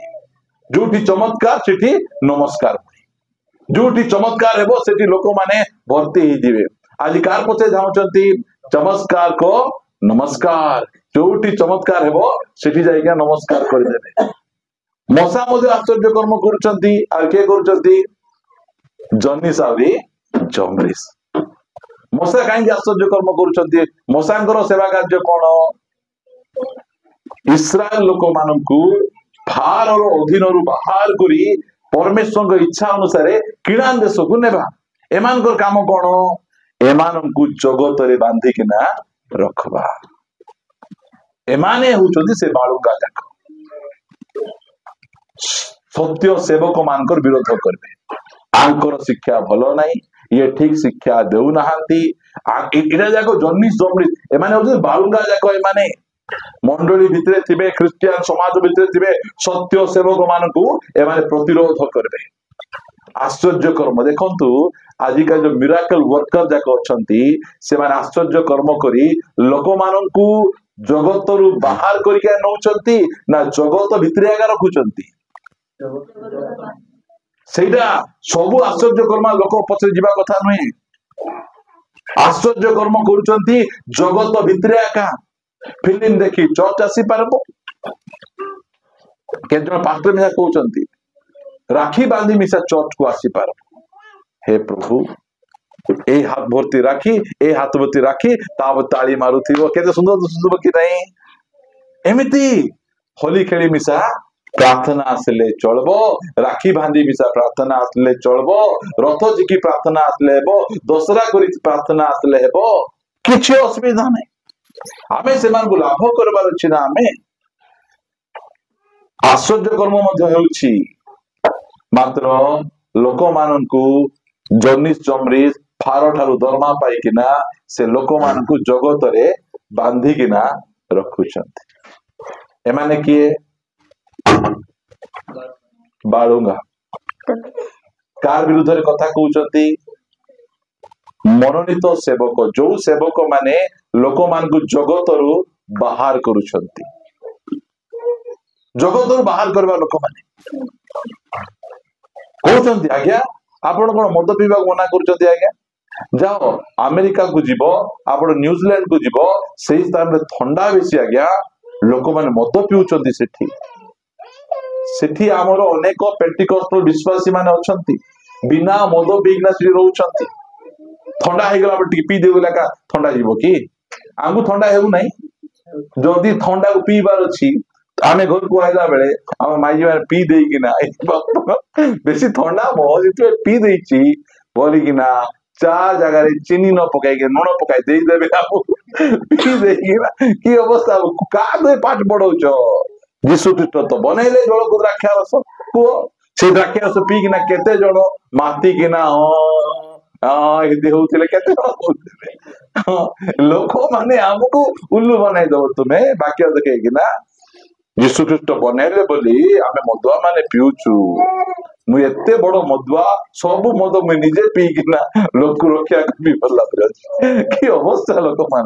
ଯୋଉଠି ଚମତ୍କାର ସେଠି ନମସ୍କାର। ଯୋଉଠି ଚମତ୍କାର ହେବ ସେଠି ଲୋକମାନେ ଭର୍ତ୍ତି ହେଇଯିବେ। ଆଜି କାହାର ପଛେ ଧାଉଁଛନ୍ତି? ଚମତ୍କାର କୋ ନମସ୍କାର। ଯୋଉଠି ଚମତ୍କାର ହେବ ସେଠି ଯାଇକି ନମସ୍କାର କରିଦେବେ। ମଶା ମଧ୍ୟ ଆଶ୍ଚର୍ଯ୍ୟ କର୍ମ କରୁଛନ୍ତି। ଆଉ କିଏ କରୁଛନ୍ତି? ଜନିସ୍ ଆହୁରି ଜମ୍ବ୍ରିସ୍। ମଶା କାହିଁକି ଆଶ୍ଚର୍ଯ୍ୟ କର୍ମ କରୁଛନ୍ତି? ମଶାଙ୍କର ସେବା କାର୍ଯ୍ୟ କଣ? ଇସ୍ରାଏଲ ଲୋକମାନଙ୍କୁ ଫାରୋର ଅଧୀନରୁ ବାହାର କରି ପରମେଶ୍ୱରଙ୍କ ଇଚ୍ଛା ଅନୁସାରେ କିଣାନ ଦେଶକୁ ନେବା। ଏମାନଙ୍କର କାମ କଣ? ଏମାନଙ୍କୁ ଜଗତରେ ବାନ୍ଧିକିନା ରଖବା। ଏମାନେ ହଉଛନ୍ତି ସେ ବାଳୁଙ୍ଗା ଯାକ। ସତ୍ୟ ସେବକ ମାନଙ୍କର ବିରୋଧ କରିବେ। ଆଙ୍କର ଶିକ୍ଷା ଭଲ ନାହିଁ, ଇଏ ଠିକ ଶିକ୍ଷା ଦେଉନାହାନ୍ତି। ଏଟା ଯାକ ଜନିସ୍ ଜମ୍ବ୍ରିସ୍, ଏମାନେ ହଉଛନ୍ତି ବାଳୁଙ୍ଗା ଯାକ। ଏମାନେ ମଣ୍ଡଳୀ ଭିତରେ ଥିବେ, ଖ୍ରୀଷ୍ଟିଆନ ସମାଜ ଭିତରେ ଥିବେ, ସତ୍ୟ ସେବକ ମାନଙ୍କୁ ଏମାନେ ପ୍ରତିରୋଧ କରିବେ। ଆଶ୍ଚର୍ଯ୍ୟ କର୍ମ ଦେଖନ୍ତୁ, ଆଜିକାଲି ଯୋଉ ମିରାକଲ ୱାର୍କର ଯାକ ଅଛନ୍ତି, ସେମାନେ ଆଶ୍ଚର୍ଯ୍ୟ କର୍ମ କରି ଲୋକମାନଙ୍କୁ ଜଗତରୁ ବାହାର କରିକି ନଉଛନ୍ତି ନା ଜଗତ ଭିତରେ ଆଗା ରଖୁଛନ୍ତି? ସେଇଟା ସବୁ ଆଶ୍ଚର୍ଯ୍ୟ କର୍ମ ଲୋକ ପଛରେ ଯିବା କଥା ନୁହେଁ। ଆଶ୍ଚର୍ଯ୍ୟ କର୍ମ କରୁଛନ୍ତି ଜଗତ ଭିତରେ ଆକା। ଫିଲ୍ମ ଦେଖି ଚର୍ଚ୍ଚ ଆସିପାରିବ। କେତେ ଜଣ ପାଷ୍ଟର ମିଶା କହୁଛନ୍ତି ରାକ୍ଷୀ ବାନ୍ଧି ମିଶା ଚର୍ଚ୍ଚକୁ ଆସିପାରିବ। ହେ ପ୍ରଭୁ, ଏଇ ହାତ ଭର୍ତ୍ତି ରାକ୍ଷୀ, ଏଇ ହାତ ଭର୍ତ୍ତି ରାକ୍ଷୀ, ତାପରେ ତାଳି ମାରୁଥିବ, କେତେ ସୁନ୍ଦର ଦିଶୁଥିବ କି ନାହିଁ? ଏମିତି ହୋଲି ଖେଳି ମିଶା ପ୍ରାର୍ଥନା ଆସିଲେ ଚଳବ, ରାକ୍ଷୀ ବାନ୍ଧି ମିଶା ପ୍ରାର୍ଥନା ଆସିଲେ ଚଳବ, ରଥ ଝିକି ପ୍ରାର୍ଥନା ଆସିଲେ ହେବ, ଦଶରା କରି ପ୍ରାର୍ଥନା ଆସିଲେ ହେବ, କିଛି ଅସୁବିଧା ନାହିଁ। ଆମେ ସେମାନଙ୍କୁ ଲାଭ କରିବାର ଅଛି ନା। ଆମେ ଆଶ୍ଚର୍ଯ୍ୟ କର୍ମ ମଧ୍ୟ ହେଉଛି, ମାତ୍ର ଲୋକମାନଙ୍କୁ ଜନିସ୍ ଜମ୍ବ୍ରିସ୍ ଫାରୋ ଠାରୁ ଦରମା ପାଇକିନା ସେ ଲୋକମାନଙ୍କୁ ଜଗତରେ ବାନ୍ଧିକିନା ରଖୁଛନ୍ତି। ଏମାନେ କିଏ? ବାଳୁଙ୍ଗା। କାହାର ବିରୁଦ୍ଧରେ କଥା କହୁଛନ୍ତି? ମନୋନୀତ ସେବକ, ଯୋଉ ସେବକ ମାନେ ଲୋକମାନଙ୍କୁ ଜଗତରୁ ବାହାର କରୁଛନ୍ତି। ଜଗତରୁ ବାହାର କରିବା ଲୋକମାନେ କହୁଛନ୍ତି, ଆଜ୍ଞା ଆପଣ କଣ ମଦ ପିଇବାକୁ ମନା କରୁଛନ୍ତି? ଆଜ୍ଞା ଯାଅ ଆମେରିକାକୁ ଯିବ, ଆପଣ ନ୍ୟୁଜିଲାଣ୍ଡ କୁ ଯିବ, ସେଇ ସ୍ଥାନରେ ଥଣ୍ଡା ବେଶୀ। ଆଜ୍ଞା ଲୋକମାନେ ମଦ ପିଉଛନ୍ତି ସେଠି। ସେଠି ଆମର ଅନେକ ପେଣ୍ଟିକଷ୍ଟଲ ବିଶ୍ୱାସୀ ମାନେ ଅଛନ୍ତି, ବିନା ମଦ ପିଇକିନା ସେଠି ରହୁଛନ୍ତି। ଥଣ୍ଡା ହେଇଗଲା ଟିକେ ପିଇ ଦେଉ, ଥଣ୍ଡା ଯିବ କି? ଆମକୁ ଥଣ୍ଡା ହେଉନାହିଁ। ଯଦି ଥଣ୍ଡାକୁ ପିଇବାର ଅଛି, ଆମେ ଘରକୁ ଆଇଲା ବେଳେ ଆମ ମାଇ ପିଇ ଦେଇକିନା ବେଶୀ ଥଣ୍ଡା ପିଇ ଦେଇଛି ବୋଲିକିନା चा जगह चीनी न पकाई लुण पकाई देदेवे पी देना कि अवस्था क्या पाठ पढ़ौच जीशु ख्रीष्ट तो बनैले जल को द्राक्षा रस कुह से द्राक्षा रस पीकिना केते जन मातिकिना होते केते लोक माने आमको उल्लू बनाई दब तुम्हें वाक्य देखना जीशु ख्रीष्ट बनैले बोली आमे मदुआ माने पिउचु मु एते बड़ मदुआ सब मद मु निजे पीकिना लोक रक्षा भी भला कि अवस्था लोक मान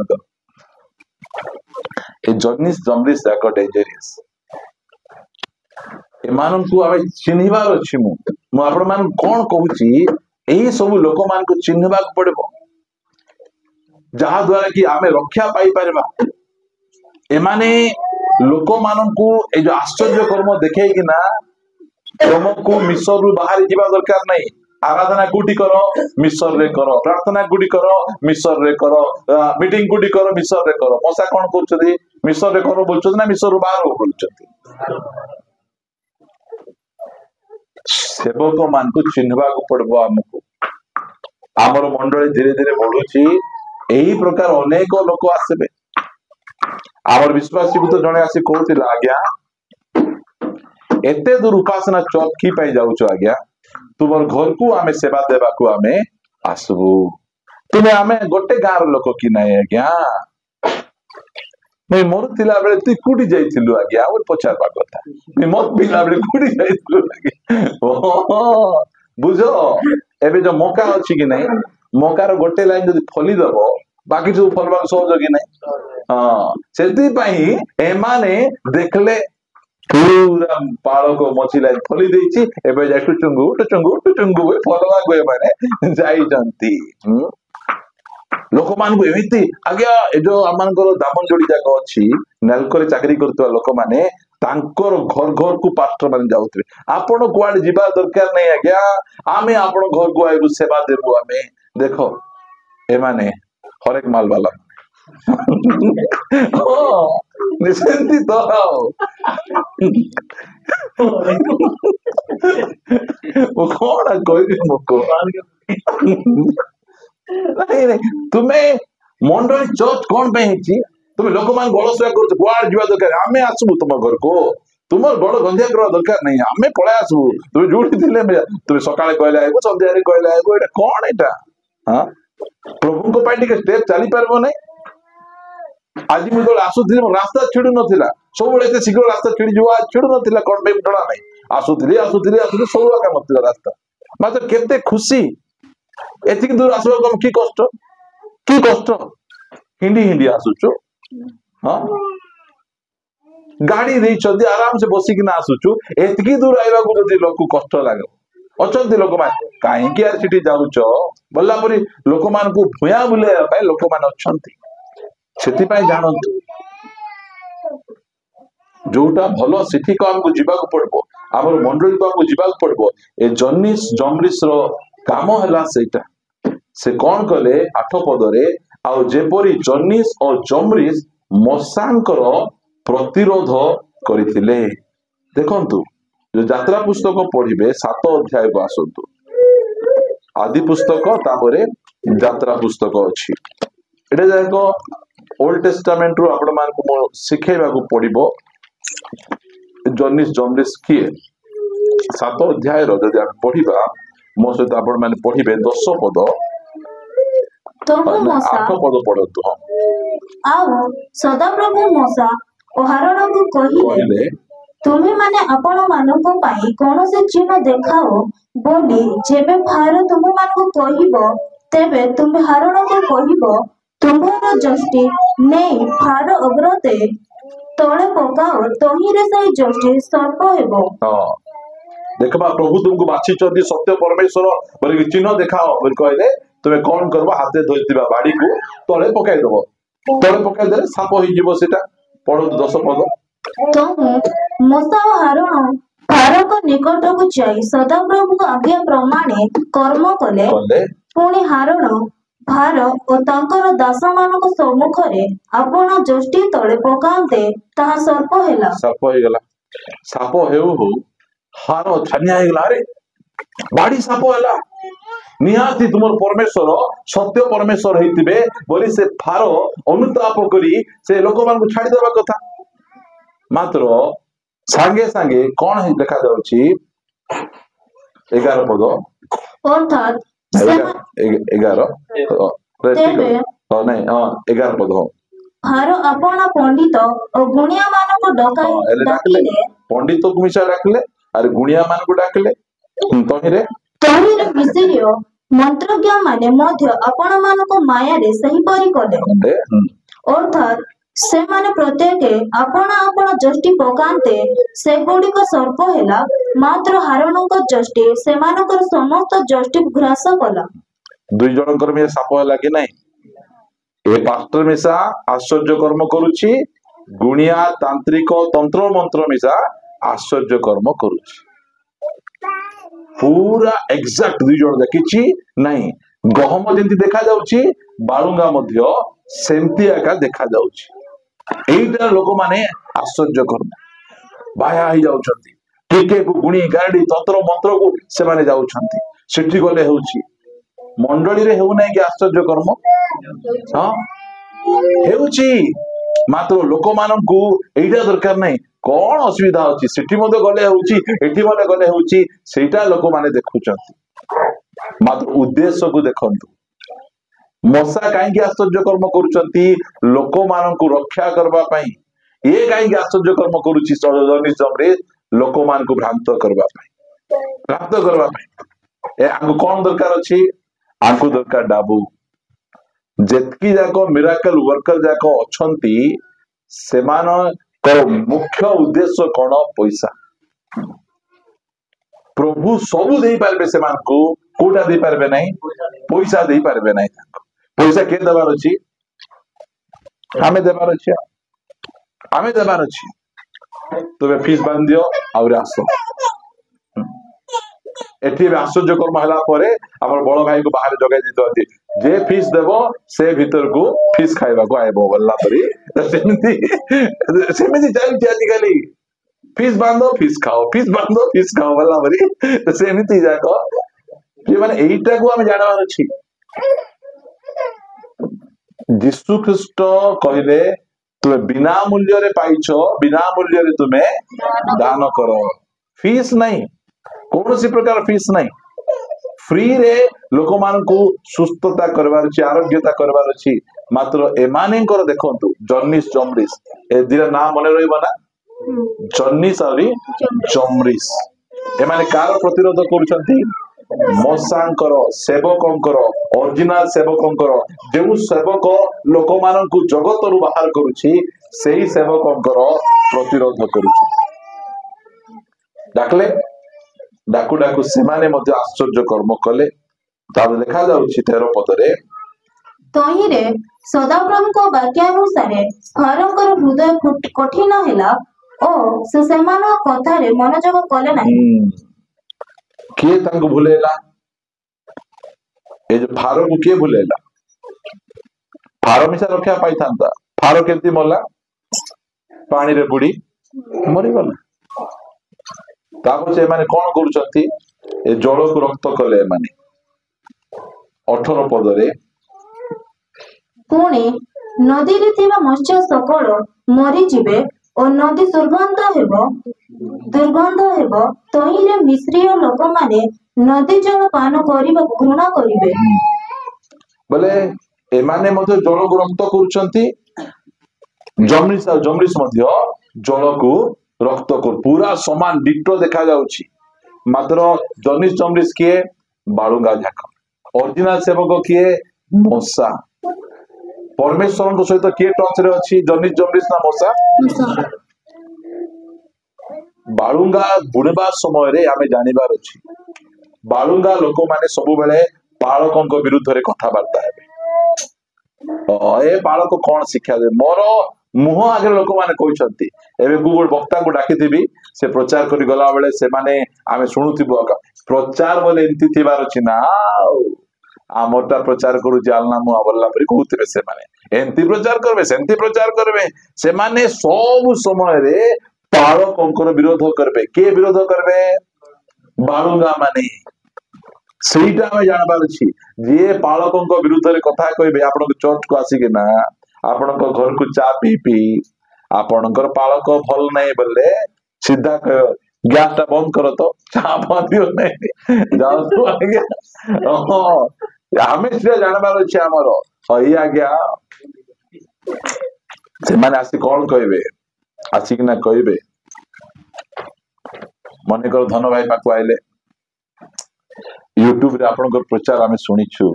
ए जर्निस जमरिस जाक डेंजरियस एमानकु आमे चिन्हिबार अछि मु आपण मान कोन कहूची एही सब लोक मान को चिन्हबाक पड़बो जहा द्वारा कि आमे रक्षा पाई परबा एमाने लोक मानकु ए जो आश्चर्य कर्म देखे कि ना तुमको मिस्र रु बाहर जीवा दरकार नहीं आराधना कोठी करो मिस्र रे करो प्रार्थना कोठी करो मिस्र रे करो मीटिंग कोठी करो मिस्र रे करो मसा कोन करछथि मिस्र रे करो बोलछथि ना मिस्र रु बाहर बोलछथि सेवक मान को चिन्हवा को पड़बो हमको आमर मंडली धीरे धीरे बढ़ुची एही प्रकार अनेक लोक आसबे आमर विश्वासी को तो जने आसी कहतिला आज्ञा एते दूर उपासना चौक की पाई जाउछो आज्ञा तुमर घर को आमे सेवा देबा को आमे आसबु तुमे आमे गोटे गार लोक की नाही आज्ञा मैं मोर थिला बेले तू कुडी जाइथिलु आज्ञा और पचारबा कथा मैं मोर पिला बेले कुडी जाइथिलु आज्ञा बुझो एबे जो मौका अछि कि नहीं मौका रो गोटे लाइन जदी फली दबो बाकी जो फलबा सहज कि नहीं हां सेति पई एमाने देखले पूरा पाल को मछी लाइन फली देछि एबे जा टुचुंगु फलवा गए माने जाई जंती लोक मान को एमिति आज्ञा ए जो आमानकर दामन जोड़ी जाक अछि नेलकर चाकरी करतवा लोक माने तांकर घर घर को पास्टर मान जाउतबे आपण कुआड जीवा दरकार नहीं आज्ञा आमे आपण घर को आइबु सेवा देबु आमे देखो ए माने हरेक माल वाला ओ निसंति तो वो कौन कोई मको नहीं नहीं तुम्हें मंडली चर्च कौन पे हिची तुम्हें लोक मान गळ सेवा करछ गुआड जीवा दरकार आमे आसबु तुम घर को तुमर गळ गंधिया कर दरकार नहीं आमे पळे आसबु तुम जोडी दिले तुम सकाळे कहले आइबो संध्या रे कहले आइबो एटा कोन एटा हां प्रभु को पाई के स्टेप चली परबो नहीं आज मु तो आसुथिले रास्ता छिडु नथिला सब बेले ते शीघ्र रास्ता छिडि जुवा छिडु नथिला कोन पे डरा नहीं आसुथिले सब काम नथिला रास्ता मात्र केते खुशी एतिक दूर आसबो कम की कष्ट हिंदी आसुचो हां गाड़ी दे चंदी आराम से बसी कि ना आसुचो एतिक दूर आइबा को जदी लोक कष्ट लागे अचंती लोक मान काहे कि यार सिटी जाउचो बल्ला परी लोक मान को भुया बुले पाए लोक मान अछंती सेति पाए जानंतु जोटा भलो सिटी को हमको जीवा को पड़बो हमर मंडली को हमको जीवा को पड़बो ए जर्निस जमरिस रो काम हला सेटा से कौन कले 8 पदरे आ जेपरी जर्निस और जमरिस मसांकर प्रतिरोध करथिले देखंतु जो यात्रा पुस्तक पढ़िबे 7 अध्याय को आसंतु आदि पुस्तक तापरे यात्रा पुस्तक अछि एटा जाको ओल्ड टेस्टामेंट रो आपण मान को सिखेबा को पड़िबो जर्निस जमरिस किए 7 अध्याय रो जदि हम पढ़िबा मो सहित आपण माने पढ़िबे 10 पद तो मोसा 8 पद पढ़तु आउ सदाप्रभु मोसा ओ हारोन को कहिले तुम्हें माने आपण मानक पाई कौन से चिन्ह देखाओ बोली जेबे फारो तुम मान को कहिबो तेबे तुम हारोन को कहिबो तुम्हारा जष्टि नहीं फारो अग्रते तळे पकाओ तहिरे सही जष्टि सर्प हेबो देखबा प्रभु तुमको बाछि चंदी सत्य परमेश्वर बोली चिन्ह देखाओ बोली कहले तुमे कोन करबो हाथे धोइतिबा बाड़ी को तळे पकाई देबो तळे पकाई देले साप होई जीवो सेटा पढो 10 पद तो मोसा और हारोन फारो को निकट को जाई सदाप्रभु को आज्ञा प्रमाणे कर्म कले पुणी हारोन फारो और तांकर दास मानक सम्मुखरे आपण जष्टि तळे पकांते ताहा सर्प हेला सर्प हे गेला साप हेउ हो हारो छानिया हे गेला रे बाड़ी साप हेला निहाती तुम परमेश्वर सत्य परमेश्वर होइतिबे बोली से फारो अनुताप करी से लोक मान छाड़ी देवा कथा मात्र सांगे सांगे कौन है देखा जाउची 11 पद अर्थात 11 तेबे नहीं 11 पद फारो अपना पंडित और गुणिया मान को डाकिले पंडित को मिशा डाकले अरे गुणिया मान को डाकले तहिरे मिस्त्रीय मंत्रज्ञ माने मध्य आपण मान को माया रे सही परी कले अर्थात से माने प्रत्येक आपण आपण जष्टि पकांते से गुडी को सर्प हेला मात्र हारण को जष्टि से मानकर समस्त जष्टि ग्रास कला दुई जनकर में साप हेला कि नहीं ए पास्टर मिसा आश्चर्य कर्म करुछि गुणिया तांत्रिक तंत्र मंत्र मिसा आश्चर्य कर्म करुछि पूरा एग्जैक्ट दुई जन देखिछि नहीं गहम जेंति देखा जाउछि बाळुंगा मध्य सेंति आका देखा जाउछि एइटा लोक माने आश्चर्य कर्म बाया ही जाउछंती टिके को गुणी गाडी तंत्र मंत्र को से माने जाउछंती सेठी गले होउछि मंडली रे हेउ नै कि आश्चर्य कर्म हां हेउछि मात्र लोक मानकू एइटा दरकार नै कौन असुविधा होची सेठी मते गले होची एठी मते गले होची सेटा लोक माने देखुचंती मात्र उद्देश्य को देखंतु मशा काई आश्चर्य कर्म करूचंती लोक मानकू रक्षा करबा पई ये काई आश्चर्य कर्म करूची जर्नलिज्म रे लोक मानकू भ्रांत करबा पई ए आगु कोन दरकार अछि आगु दरकार डाबू जेतकी जाको मिराकल वर्कर जाको अछंती सेमान मुख्य उद्देश्य कौन पैसा प्रभु सबू दे पारबे सेमान को कोटा दे पारबे नहीं पैसा दे पारबे नहीं पैसा के देबार अछि हमें देबार अछि हमें देबार अछि तबे फीस बांध दियो और आसो एठी आश्चर्य कर्म हला परे हमर बड़ भाई को बाहर जगाई दितोती जे फीस देबो से भीतर को फीस खाइबा को आइबो बल्ला परी सेमिति जाई आजिकली फीस बांधो फीस खाओ बल्ला परी सेमिति जाको जे माने एइटा को हम जानबार अछि यीशु ख्रीष्ट कहले तुमे बिना मूल्य रे पाइछो बिना मूल्य रे तुमे दान करो फीस नहीं कौन सी प्रकार फीस नहीं फ्री रे लोक मान को सुस्थता करबार अछि आरोग्यता करबार अछि मात्र एमानेकर देखंतु जर्निस जमरिस ए दिरा नाम मने रहइबा ना जर्निस आरी जमरिस एमाने कार प्रतिरोध करूछंती मसांकर सेवकंकर ओरिजिनल सेवकंकर जेउ सेवक लोक मान को जगत रु बाहर करूछि सेही सेवकंकर प्रतिरोध करूछि डाकले डाकू डाकू सेमाने मध्य आश्चर्य कर्म कले ताब देखा जाउछि 13 पदरे तहिरे सदाप्रभु को वाक्यानुसारे फारोंकर हृदय कठिन हेला ओ से सेमान कथा रे मनोजग कले नाही के तांको भुलेला ए जो फारो को के भुलेला फारो मिसा रक्षा पाई थांता फारो केंती मोला पानी रे बुडी मरि गला तापछे माने कोन करूछंती ए जल को रक्त कले माने 18 पदरे पुणी नदी रे थिबा मत्स्य सकल मरि जिवे और नदी दुर्गंध हेबो तहिरे मिस्रीय लोक माने नदी जल पान करिबा घृणा करिवे बोले ए माने मते जल को रक्त करूछंती जमरिस मध्य जल को रक्त को पूरा समान डिटो देखा जाउछि मात्र जर्निस जमरिस किए बाळुंगा झाक ओरिजिनल सेवक किए मौसा परमेश्वर को सहित किए टच रे अछि जर्निस जमरिस ना मौसा बाळुंगा बुणबा समय रे आमे जानिबार अछि बाळुंगा लोक माने सब बेले पालकों को विरुद्ध रे कथा बार्ता हे ए पालक कोन शिक्षा दे मोर मुह आगे लोक माने कहउछंती एबे गुगल वक्ता को डाकिथिबी से प्रचार करी गला बेले से माने आमे सुनुथिबो प्रचार बोले एंती थिबार अछि ना आमोटा प्रचार करू जालना मु आवला परी कहउथिबे से माने एंती प्रचार करबे सेंती प्रचार करबे से माने सब समय रे पालकों विरोध करबे के विरोध करबे बाळुंगा माने ସେଇଟା ଆମେ ଜାଣିବାର ଅଛି। ଯିଏ ପାଳକଙ୍କ ବିରୁଦ୍ଧରେ କଥା କହିବେ ଆପଣଙ୍କ ଚର୍ଚ୍ଚକୁ ଆସିକି ନା ଆପଣଙ୍କ ଘରକୁ ଚା ପିଇ ଆପଣଙ୍କର ପାଳକ ଭଲ ନାହିଁ ବୋଲେ ସିଧା କହିବ ଗ୍ୟାସ ଟା ବନ୍ଦ କର ତ ଚା ଦିଅ ନାହିଁ ଯାଉଛୁ ଆଜ୍ଞା। ଆମେ ସେଟା ଜାଣିବାର ଅଛି ଆମର। ଏଇ ଆଜ୍ଞା ସେମାନେ ଆସି କଣ କହିବେ ଆସିକିନା କହିବେ ମନେକର ଧନ ଭାଇ ପାଖକୁ ଆଇଲେ ୟୁଟ୍ୟୁବ ରେ ଆପଣଙ୍କର ପ୍ରଚାର ଆମେ ଶୁଣିଛୁ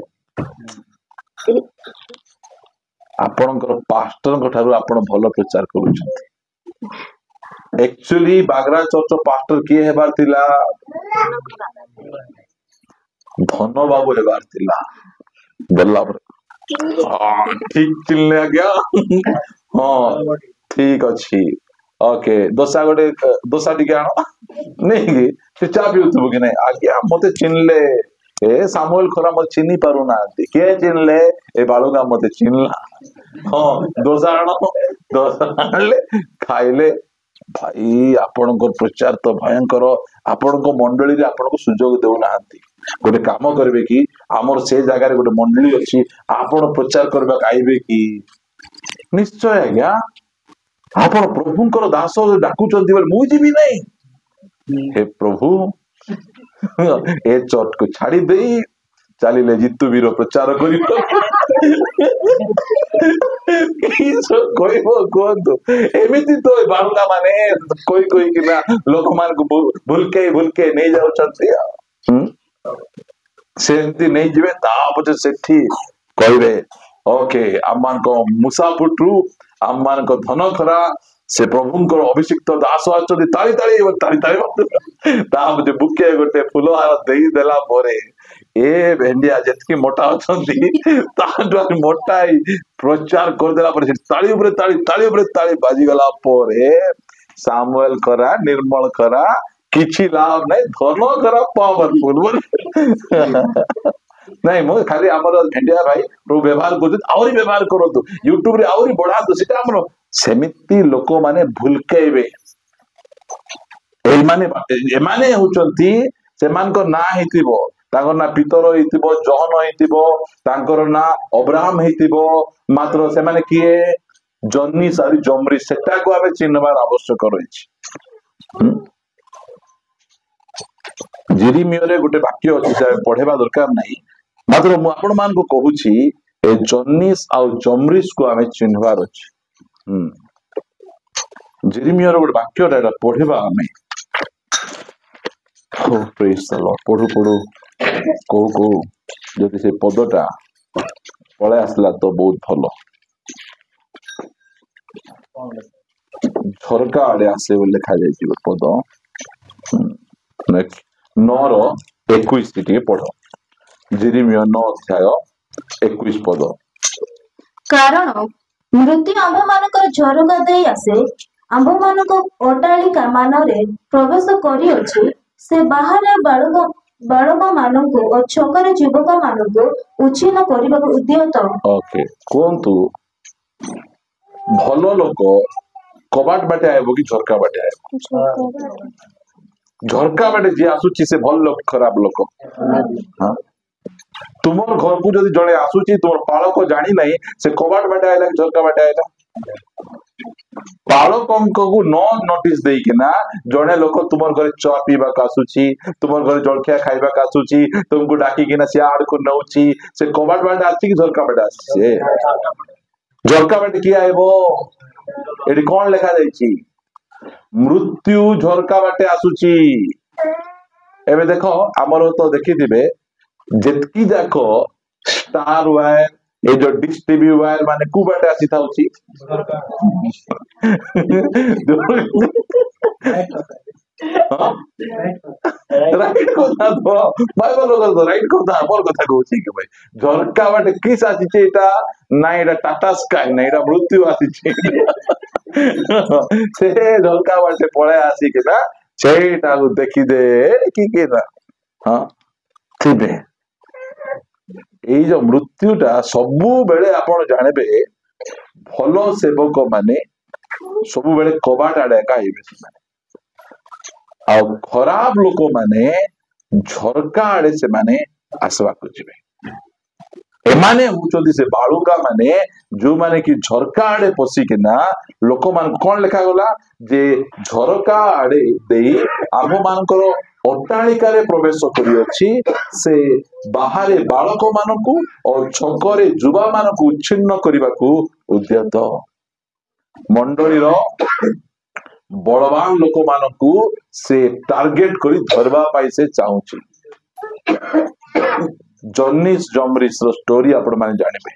ଆପଣଙ୍କର ପାଷ୍ଟରଙ୍କ ଠାରୁ ଆପଣ ଭଲ ପ୍ରଚାର କରୁଛନ୍ତି। एक्चुअली बागरा चर्च पास्टर किए हेबार थिला धन बाबू हेबार थिला गल्ला ठीक चिल्ले गया हाँ ठीक अच्छी ओके दोसा गोटे दोसा टिके आनो नहीं कि चा पिउथबो कि नहीं आज्ञा मते चिन्हले ए सामुएल खोरा मते चिन्ही पारु ना के चिन्हले ए बालुका मते चिन्हला हाँ दोसा आनले खाइले भाई आपणकर प्रचार तो भयंकर आपण मंडली आपन को सुजोग देउना गोटे काम करबे कि आमर से जगह गोटे मंडली अच्छी आपण प्रचार करबा आइबे कि निश्चय आज्ञा आपण प्रभुंकर दास डाकुचंती बोले मु जीवी नहीं हे प्रभु ए चर्च को छाड़ी देई चलिले जितु वीर प्रचार करी कहतु एमती तो बालुका माने कोई कि लोक मान को भूलके नहीं जाऊँ सेमती नहीं जीवे तापचे सेठी कहबे ओके आम मान को मुसाफुट्रु आम मान को धन खरा से प्रभुंकर अभिषिक्त दास आछथि ताली ताली ताली ताली तापचे बुके गोटे फूल हार देई देला परे ए भेंडिया जेतकी मोटा अछंती ताडा मोटा प्रचार कर देला पर ताली ऊपर ताली बाजी गला परे सामुएल खरा निर्मल खरा किछि लाभ नहीं धन खरा पावरफुल नहीं मो खाली हमर भेंडिया भाई प्रो व्यवहार करत आउरी व्यवहार करतु यूट्यूब रे आउरी बढ़ातु सेटा हमर सेमिति लोक माने भूलकेबे ए माने होचंती सेमान को ना हितिबो तांकर ना पितर हितिबो जहन हितिबो तांकर ना अब्राहम हितिबो मात्र से माने किए जन्नी सारी जमरी सेटा को आबे चिन्हबार आवश्यक रहिछि। जेरिमियोरे गोटे वाक्य अछि जे पढेबा दरकार नाही मात्र मु आपण मान को कहूछि ए जन्नीस आ जमरीस को आमे चिन्हबार अछि। जेरिमियोरे गोटे वाक्य एटा पढेबा आमे हो प्रेज द लॉर्ड पढु को जदि से पदटा पळे आसला तो बहुत भलो झरका आड़े आसे लिखा जाए पद नेक्स्ट 9:21 टिके पढ़ जेरेमिया 9 अध्याय 21 पद कारण मृत्यु आंभ मानकर झरका देई आसे आंभ मानक अटालिका मानरे प्रवेश करी अछि से बाहर बालक मानकु और छकर युवक मानकु उच्छिन्न करबा उद्यत। ओके कोंतु भलो लोक कबाट बाटे आइबो कि झरका बाटे आइबो झरका बाटे जे आसुची से भल लोक खराब लोक हां तुमर घर को जदी जणे आसुची तुमर पालक जानी नहीं से कबाट बाटे आइला झरका बाटे आइला पालकंक को न नोटिस देई कि ना जणे लोक तुमर घर चा पीबा का आसुची तुमर घर जलखिया खाइबा का आसुची तुमको डाकी कि ना से आड़ को नउची से कबाट बाटे आसी कि झरका बाटे आसी झरका बाटे की आइबो एडी कोन लिखा जाईची मृत्यु झरका बाटे आसुची। एबे देखो हमरो तो देखि दिबे जेतकी जाको स्टार वायर ए जो डिश टीवी वायर माने कु बाटे आसी थाउची राइट कोथा तो बाइबल को राइट कोथा मोर कथा कहूची कि भाई झरका बाटे किस आसी एटा ना एटा टाटा स्काई ना एटा मृत्यु आसी से झरका बाटे पळे आसी कि ना सेटा को देखि दे कि ना हां थिबे एई जो मृत्युटा सबु बेले आपण जानबे भलो सेवक माने सबु बेले कबाट आडे काइबे माने आ खराब लोक माने झरका आड़े से माने आसवा को जीवे एमाने होचोदी से बालुका माने जो माने कि झरका आड़े पशिकिना लोक मान कौन लिखा गला जे झरका आड़े देई आम मानकर अट्टालिका रे प्रवेश करी अछि से बाहरे बालक मानकू और छकरे युवा मानकू उच्छिन्न करने को उद्यत मंडली बलवान लोक मानकू से टार्गेट करी धरवा पाई से चाहूची जर्निस जमरिस रो स्टोरी आपण माने जानिबे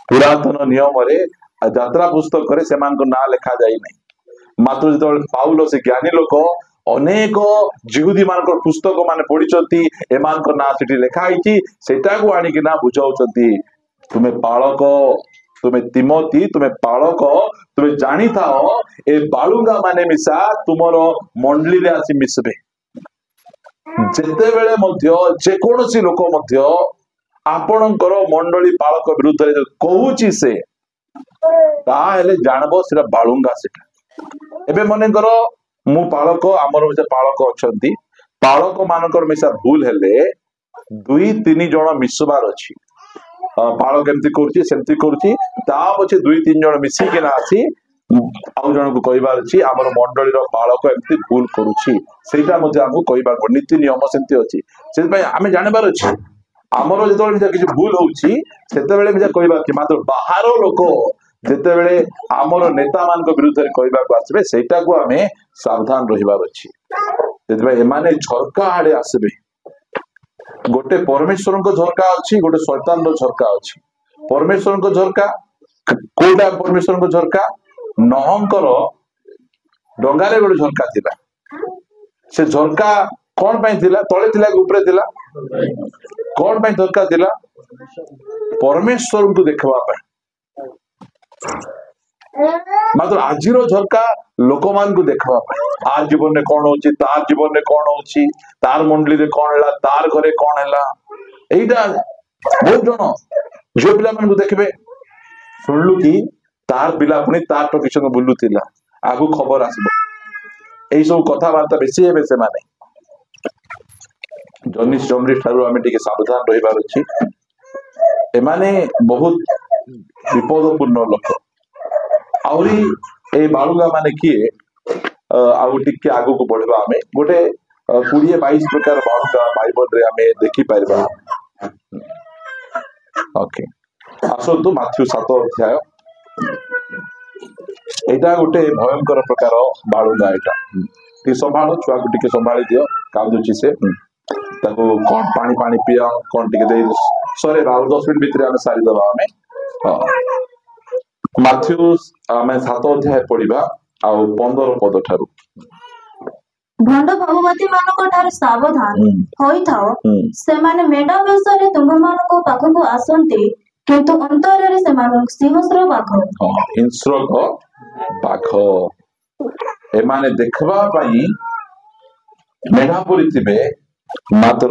पुरातन नियम रे यात्रा पुस्तक रे सेमान को ना लिखा जाई नै मात्र जतो पाउलो से ज्ञानी लोक अनेक जिहुदी मानकर पुस्तक माने पढिचंती एमान को ना सिटी लिखा आइची सेटा को आनी कि ना बुझाउचंती तुमे पालक तुमे तिमोती तुमे पालक तुमे जानी थाओ ए बालुंगा माने मिसा तुमरो मंडली रे आसी मिसबे जेते बेले मध्य जे कोनोसी लोक मध्य आपणकर मंडली पालक विरुद्ध रे कहूची से ता हेले जानबो सेटा बालुंगा सेटा एबे मने करो मु पालक आमर मिसा पालक अछंती पालक मानकर मिसा भूल हेले दुई तीन जण मिसबार अछि पालक एमती करूची सेमती करूची ता पछे दुई तीन जण मिसी के ना आसी आउ जन को कहबार अछि हमर मंडली रो पालक एमती भूल करूची सेटा मजे हमको कहबार नीति नियम सेमती अछि से भाई आमे जानबार अछि हमर जेतो किछि भूल होउची सेते बेले मिजा कहबार कि मात्र बाहर लोक जेते बेले हमर नेता मान को विरुद्ध रे कहबा को आसबे सेटा को हमें सावधान रहिबार अछि सेते भाई एमाने झरका आडे आसबे गोटे परमेश्वर को झरका अछि गोटे शैतान रो झरका अछि परमेश्वर को झरका कोडा परमेश्वर को झरका नहंकर डंगारे गोटे झरका थिला से झरका कौन पाई थिला तळे थिला ऊपरे थिला कौन पाई झरका थिला परमेश्वर को देखबा पाई मात्र आजिरो झरका लोक मान को देखबा पाई आ जीवन में कौन होची तार जीवन में कौन होची तार मंडली रे कौन हला तार घरे कौन हला एइटा बहुत जण जो पिला मान को देखबे सुनलु की तार पिला पुनी तार टकिसन बुलुतिला आगु खबर आसबो एई सब कथा वार्ता बेसी हेबे से माने जर्निस जमरिस ठारू आमे टिके सावधान रहिबार अछि एमाने बहुत विपदपूर्ण लोक आउरी ए बालुगा माने किए आउ टिके आगु को बढ़बा आमे गोटे 20-22 प्रकार बालुगा बाइबल रे आमे देखि पारबा ओके आसो माथ्यू 7 अध्याय एटा गोटे भयंकर प्रकार बालुगा एटा टी संभालो छुआ को टिके संभाली दियो काउदुची से ताको कोन पानी पानी पिया कोन टिके दे सरे 10 मिनिट भीतर आमे सारी दबा आमे माथ्यू आमे 7 अध्याय पढिबा आ 15 पद ठारू भंड भगवती मानक ठार सावधान होई थाओ से माने मेढा बेसरे तुम मानक पाखको आसंती किंतु अंतर रे से मानक सिंहस्र बाघ हिंस्र बाघ ए माने देखबा पई मेढा परि थिबे मात्र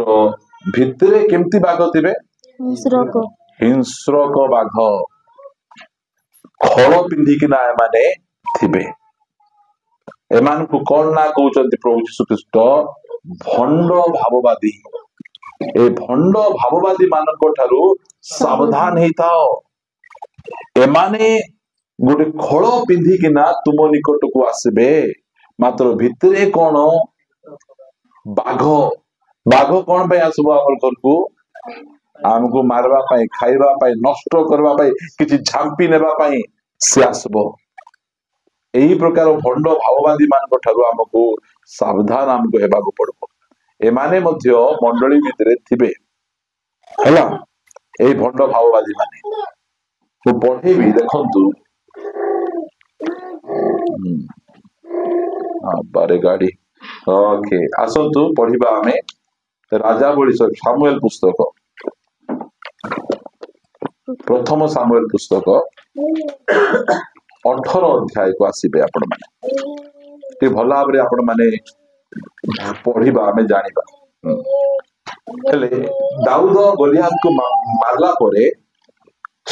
भितरे केमती बाघ थिबे हिंस्र बाघ खळ पिंधी कि ना माने थिबे एमान को कोन ना कहउचंती प्रभु यीशु ख्रीष्ट भंड भाववादी ए भंड भाववादी मानक ठारू सावधान हेताओ एमाने गोटे खळ पिंधी कि ना तुम निकट को आसबे मात्र भितरे कोन बाघ बाघ कोन पे आसबो हमर घर को हमको मारवा पाई खाइबा पाई नष्ट करबा पाई किछि झांपी नेबा पाई से आसबो एही प्रकार भंड भाववादी मानक ठारू हमको सावधान हमको हेबा को पड़बो एमाने मध्य मंडली भितरे थिबे हला ए भंड भाववादी माने तो पढेबी देखंतु बारे गाड़ी ओके आसंतु पढिबा हमें राजा बळी सामुएल पुस्तक प्रथम सामुएल पुस्तक 18 अध्याय को आसीबे आपण माने ते भला भाबरे आपण माने पढिबा हमें जानिबा हेले दाऊद गोलियात को मारला परे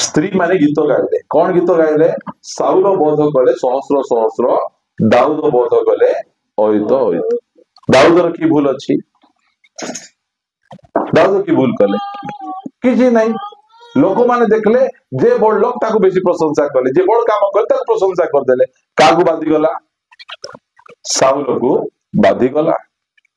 स्त्री माने गीत गाइले कौन गीत गाइले साउल बोध कले सहस्र सहस्र दाऊद बोध कले ओइत ओइत दाऊदर की भूल अछि दाऊद की भूल कले किसी नहीं लोक माने देखले जे बड़ लोक ताको बेसी प्रशंसा कले जे बड़ काम कले ताको प्रशंसा कर देले कागु बाधी गला साउल को बाधी गला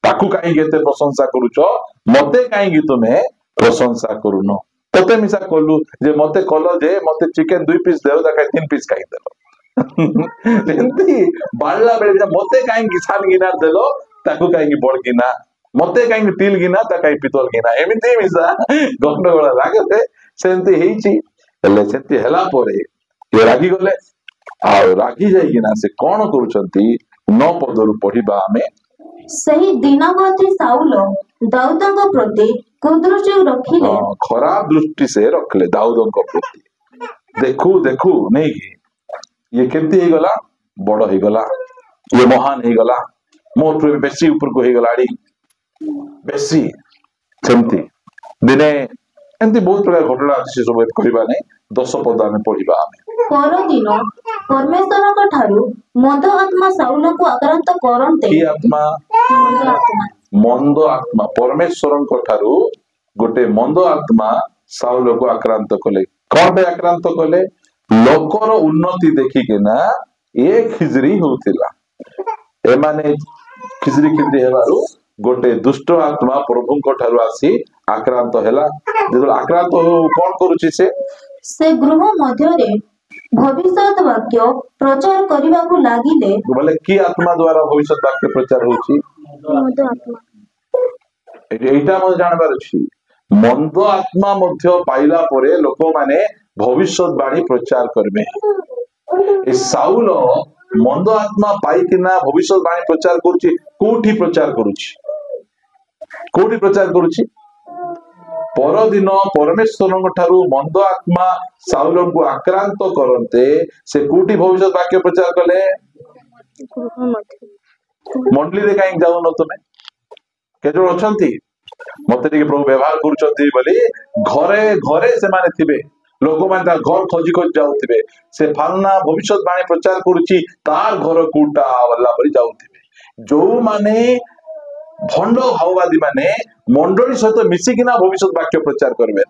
ताकू काई केते प्रशंसा करूछो मते काई तुमे प्रशंसा करूनो तते मिसा कलु जे मते कलो जे मते चिकन 2 पीस देओ ता 3 पीस खाई देलो एंती बाळला बेले मते काई की सान गिना देलो ताकू काई बड़ गिना मते काई टील गिना ता काई पितल गिना एमिति मिसा गंडगोळ लागते सेंती हेची हेले सेंती हेला परे ये रागी गले आ रागी जाई गिना से कोन करूछंती 9 पदरु पढिबा हमें सही दिनगति साउल दाऊदଙ୍କ प्रति कुदृष्टि रखिले खराब दृष्टि से रखले दाऊदଙ୍କ प्रति देखू देखू नहीं कि ये केमती हे गला बड़ हे गला ये महान हे गला मोटू बेसी ऊपर को हे गलाड़ी बेसी सेमती दिने एंती बहुत प्रकार घटना अछि सब कहबा नै 10 पद हमें पढिबा हमें परदिन परमेश्वरଙ୍କ ଠାରୁ ମନ୍ଦ ଆତ୍ମା ସାଉଲକୁ ଆକ୍ରାନ୍ତ କରନ୍ତେ की आत्मा ମନ୍ଦ ଆତ୍ମା मंद आत्मा परमेश्वरଙ୍କ ठारू गोटे मंद आत्मा साउल को आक्रांत कले कौन पे आक्रांत कले लोकर उन्नति देखी के ना ये खिजरी होतिला ए माने खिजरी खिजरी हेबारु गोटे दुष्ट आत्मा प्रभुଙ୍କ ठारू आसी आक्रांत हैला जेतो आक्रांत हो कोन करूची से गृह मध्यरे भविष्यत वाक्य प्रचार करबाकू लागिले बोले की आत्मा द्वारा भविष्यत वाक्य प्रचार होची मन्द आत्मा एटा म जानबार अछि मंद आत्मा मध्य पाइला परे लोक माने भविष्यवाणी प्रचार करबे ए साउल मंद आत्मा पाइकिना भविष्यवाणी प्रचार करूची कोठी प्रचार करूची परदिन परमेश्वरଙ୍କ ठारू मंद आत्मा साउल को आक्रांत करते से कोठी भविष्य वाक्य प्रचार कले मंडली रे काई जाउ न तमे केजो अछंती मते टिके प्रभु व्यवहार करूचंती बोली घरे घरे से माने थिबे लोक माने घर खोजी खोज जाउथिबे से फालना भविष्यवाणी प्रचार करूची तार घर कोटा वाला बरी जाउथिबे जो माने भंड भाववादी माने मंडली सहित मिसिकिना भविष्य वाक्य प्रचार करबे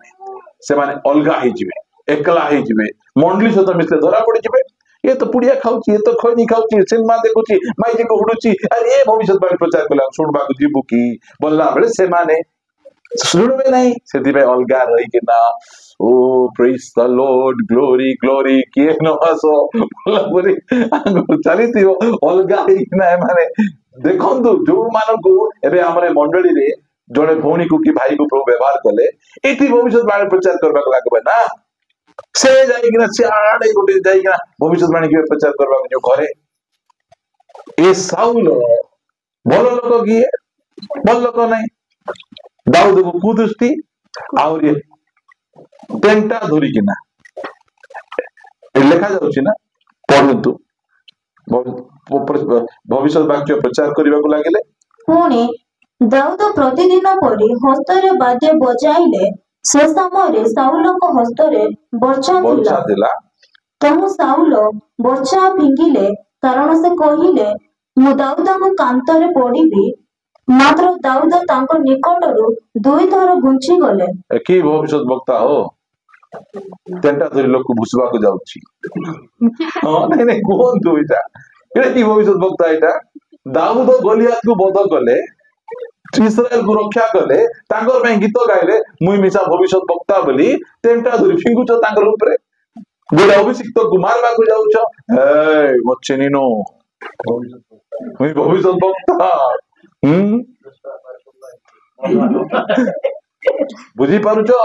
से माने अलगा ही जिवे एकला ही जिवे मंडली सहित मिसले धरा पड़ी जिवे ये तो पुड़िया खाउची ये तो खैनी खाउची सिनेमा देखुची माइजी को हुडुची अरे ये भविष्यवाणी प्रचार कला सुनबा को जीबु की बोलला बेले से माने सुनबे नहीं सेति पे अलगा रही के ना O praise the Lord glory glory किए न हसो बोला बोली चली थी अलगा ही ना माने देखंतु जो मानको एबे हमरे मंडली रे जड़े भौणी को कि भाई को प्रभु व्यवहार कले एटी भविष्यवाणी प्रचार करबा लागबे ना से जाइकिना से आड़े गोटे जाइकिना भविष्यवाणी के प्रचार करबा जो घरे ए साउल भल लोक किए भल लोक नहीं दाऊद को कुदृष्टि और ये टेंटा धरी किना लेखा जाउची ना पढंतु भविष्य वाक्य प्रचार करबा को लागिले पुणी दाऊद प्रतिदिन परि हस्तरे बाद्य बजाइले से समय साउलଙ୍କ हस्तरे वर्षा थिला तमु साउल वर्षा फिंगिले कारण से कहिले मु दाऊदଙ୍କ कांतरे पड़िबी मात्र दाऊद तांको निकटरू दुई थर गुंची गले की भविष्य वक्ता हो तेंटा धरी लोक भुसबा को जाउची हां नहीं नहीं कोन दुईटा एटा की भविष्य वक्ता एटा दाऊद गलियात को बध कले इस्राएल को रक्षा कले तांगर में गीत गाइले मुई मिसा भविष्य वक्ता बोली तेंटा धरी फिंगुचो तांगर ऊपर गोडा अभिषिक्त को मारबा को जाउचो ए मच्छिनीनो मुई भविष्य वक्ता बुझी पारुचो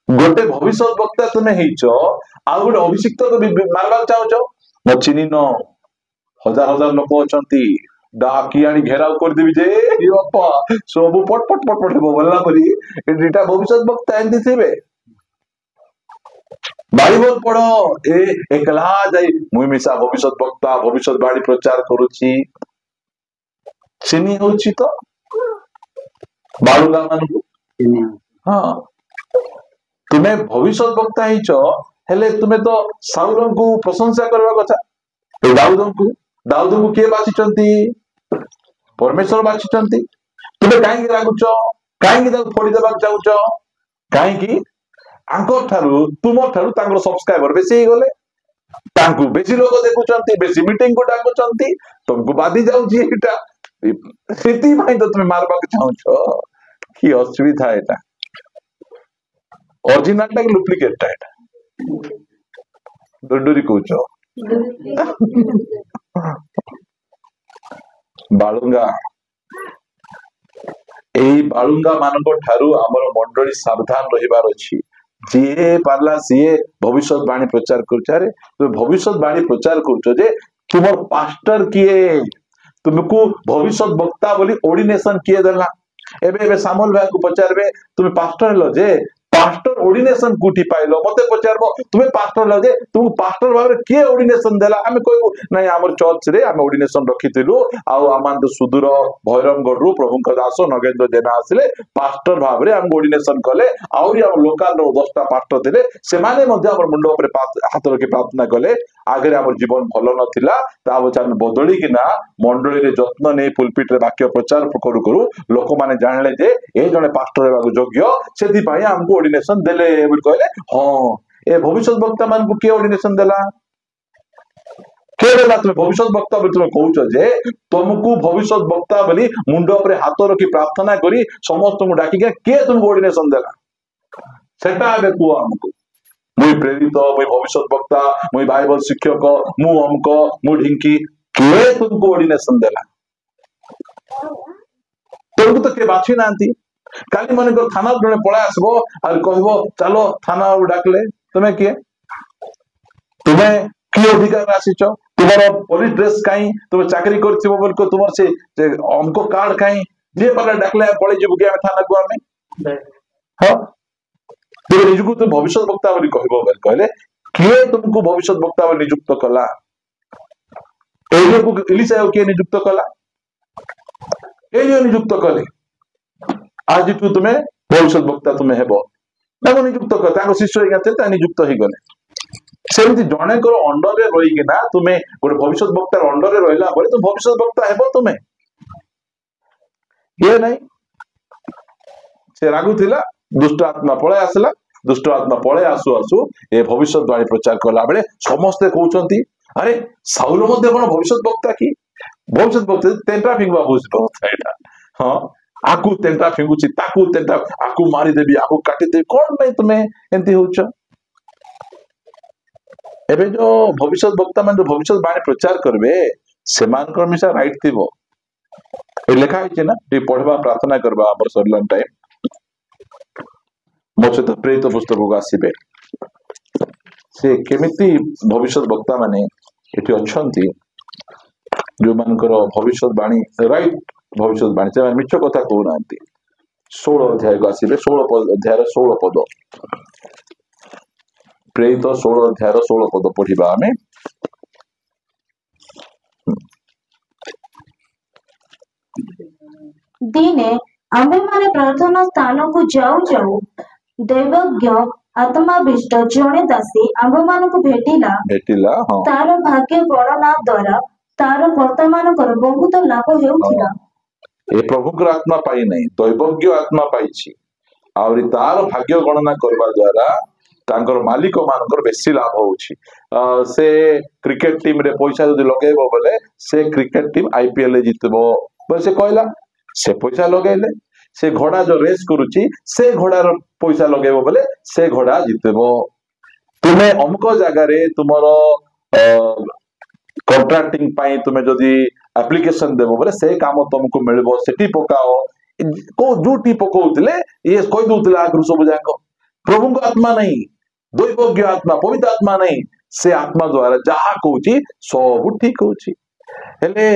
गोटे भविष्य वक्ता तुमे हेचो आ गोटे अभिषिक्त को मारबा चाहचो मच्छिनीनो हजार हजार लोक अछंती डाकी आनी घेराव कर देबी जे ये बापा सब पट पट पट पट बोलला परी एटा भविष्य वक्ता एंती थिबे बाइबल पढ़ो ए एकला जाई मुई मिसा भविष्य वक्ता भविष्यवाणी प्रचार करूची चिनी होची तो बालुगा मानकु हां तुमे भविष्य वक्ता हिचो हेले तुमे तो साउल को प्रशंसा करबा कथा दाऊद को के बाछिचंती परमेश्वर बाछिचंती तुमे काहे लागुचो कहीं फोड़ी देवा चाहूच कहीं तुम ठार सब्सक्राइबर बेसी गले बेसी लोग देखुं बेसी मीटिंग को डाकुंट तुमको बाधी जाऊँगी तो तुम मारवा चाहूच कि असुविधा एटा ओरिजिनल टा डुप्लिकेट टा एटा डुडुरी कौच बालुंगा एई बालुंगा मानक ठारू आमर मंडली सावधान रहिबार अछि जी पार्ला सी भविष्यवाणी प्रचार कर भविष्यवाणी प्रचार कर तुम पास्टर किए तुमको भविष्य वक्ता बोली ओर्डिनेशन किए देला एबे सामुल भाई को पचारबे तुम पास्टर हेलो जे पास्टर ओर्डिनेशन कुठी पाइलो मते पचारबो तुमे पास्टर हेलो जे तुमको पास्टर भाबरे के ओर्डिनेशन देला आमे कहबो नाही हमर चर्च रे आमे ओर्डिनेशन रखितिलु आउ आमान सुदूर भैरमगढ़ रु प्रभुंक दास नगेंद्र जेना आसिले पास्टर भाबरे हम ओर्डिनेशन कले आउरी हम लोकल रो 10टा पास्टर थिले से माने मध्ये हमर मुंडो ऊपर हाथ रखि प्रार्थना कले आगे हमर जीवन भलो नथिला ता बचा हम बदली किना मंडली रे जत्न नै पुलपिट रे वाक्य प्रचार करू करू लोक माने जानले जे ए जने पास्टर हेबाक योग्य सेति पई हमको ओर्डिनेशन देले बोल कहले हां ए भविष्य वक्ता मान को के ओर्डिनेशन देला के देला तुम भविष्य वक्ता बोली तुम कहउछ जे तुमको भविष्य वक्ता बोली मुंडो ऊपर हाथ रखि प्रार्थना करी समस्त को डाकी के तुमको ओर्डिनेशन देला सेटा आबे को हमको मुई प्रेरित मुई भविष्य वक्ता मुई बाइबल शिक्षक मु अमक मु ढिंकी के तुमको ओर्डिनेशन देला तुमको तो के बाछी नांती काली मन को थाना जने पळा आसबो और कहबो चलो थाना डाकले तुमे किए तुमे की अधिकार आसीचो तुम्हारा पुलिस ड्रेस काई तुम चाकरी करथिबो बोल को तुमर से हमको कार्ड काई जे पर डाकले पळे जिबु के थाना को हमें हां तुम निजुको तो भविष्य वक्ता बोली कहबो बोल कहले के तुमको भविष्य वक्ता बोली नियुक्त कला एलिया को एलिसा के नियुक्त कला एलिया नियुक्त कले आज तू तुम्हें भविष्य वक्ता तुम्हें हेबो ताको नियुक्त कर ताको शिष्य गाते ता नियुक्त ही गले सेमती जणे को अंडर रे रही कि ना तुम्हें गोटे भविष्य वक्ता अंडर रे रहिला बळे तो भविष्य वक्ता हेबो तुम्हें ये नहीं से रागु थिला दुष्ट आत्मा पळे आसला दुष्ट आत्मा पळे आसु आसु ए भविष्यवाणी प्रचार करला बेले समस्त कहउचंती अरे साउल मध्ये कोन भविष्य वक्ता की भविष्य वक्ता तेंटा फिंगवा भविष्य वक्ता एटा हां आकु तेंटा फिंगुची ताकु तेंटा आकु मारी देबी आकु काटी देबी कोन नै तुमे एंती होछ एबे जो भविष्य वक्ता मान जो भविष्यवाणी प्रचार करबे सेमान को हमेशा राइट थिबो ए लेखा है ना ये पढ़वा प्रार्थना करबा हमर सरलन टाइम मोचे तो प्रेरित पुस्तक को आसीबे से केमिति भविष्य वक्ता माने एठी अछंती जो मानकर भविष्यवाणी राइट भविष्यवाणी से मिछ कथा कहू नांती 16 अध्याय को आसीबे 16 अध्याय 16 पद प्रेरित 16 अध्याय 16 पद पढ़िबा हमें दिने आम्भे माने प्रार्थना स्थान को जाऊ जाऊ दैवज्ञ आत्माविष्ट जने दासी आम्भ मान को भेटिला हाँ तार भाग्य गणना द्वारा तार वर्तमान कर बहुत लाभ हेउथिला ए प्रभु को आत्मा पाई नहीं दैवज्ञ आत्मा पाइछि और तार भाग्य गणना करबा द्वारा तांकर मालिक मानकर बेसी लाभ होउछि से क्रिकेट टीम रे पैसा जदि लगेबो बोले से क्रिकेट टीम आईपीएल रे जितबो बोले से कहला से पैसा लगेले से घोड़ा जो रेस करूची से घोड़ार पैसा लगेबो बोले से घोड़ा जितबो तुमे अमुक जगह रे तुमरो कॉन्ट्रैक्टिंग पाई तुमे जदि एप्लीकेशन देबो बोले से काम तुमको मिलबो सेठी पकाओ को जूटी पकोउतले ये कोई दूतले आगु सब जाको प्रभु को आत्मा नहीं दैवज्ञ आत्मा पवित्र आत्मा नहीं से आत्मा द्वारा जहा कहूची सब ठीक होची हेले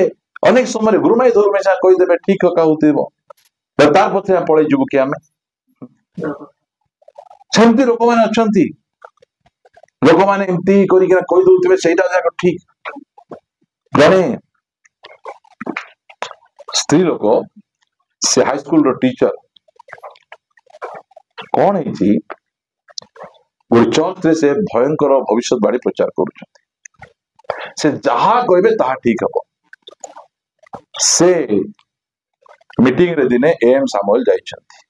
अनेक समय गुरुमाई धर्मेशा कहि देबे ठीक कहउतिबो तार पछे पळे जिवु कि हमें सेमती लोक माने अछंती लोक माने एमती करि के कहि दउतिबे सेटा जाक ठीक जने स्त्री लोक से हाई स्कूल रो टीचर कौन है जी गोटे चर्च रे से भयंकर भविष्यवाणी प्रचार करूछथि से जहा कहबे ताहा ठीक हबो से मीटिंग रे दिने एम सामुएल जाइछथि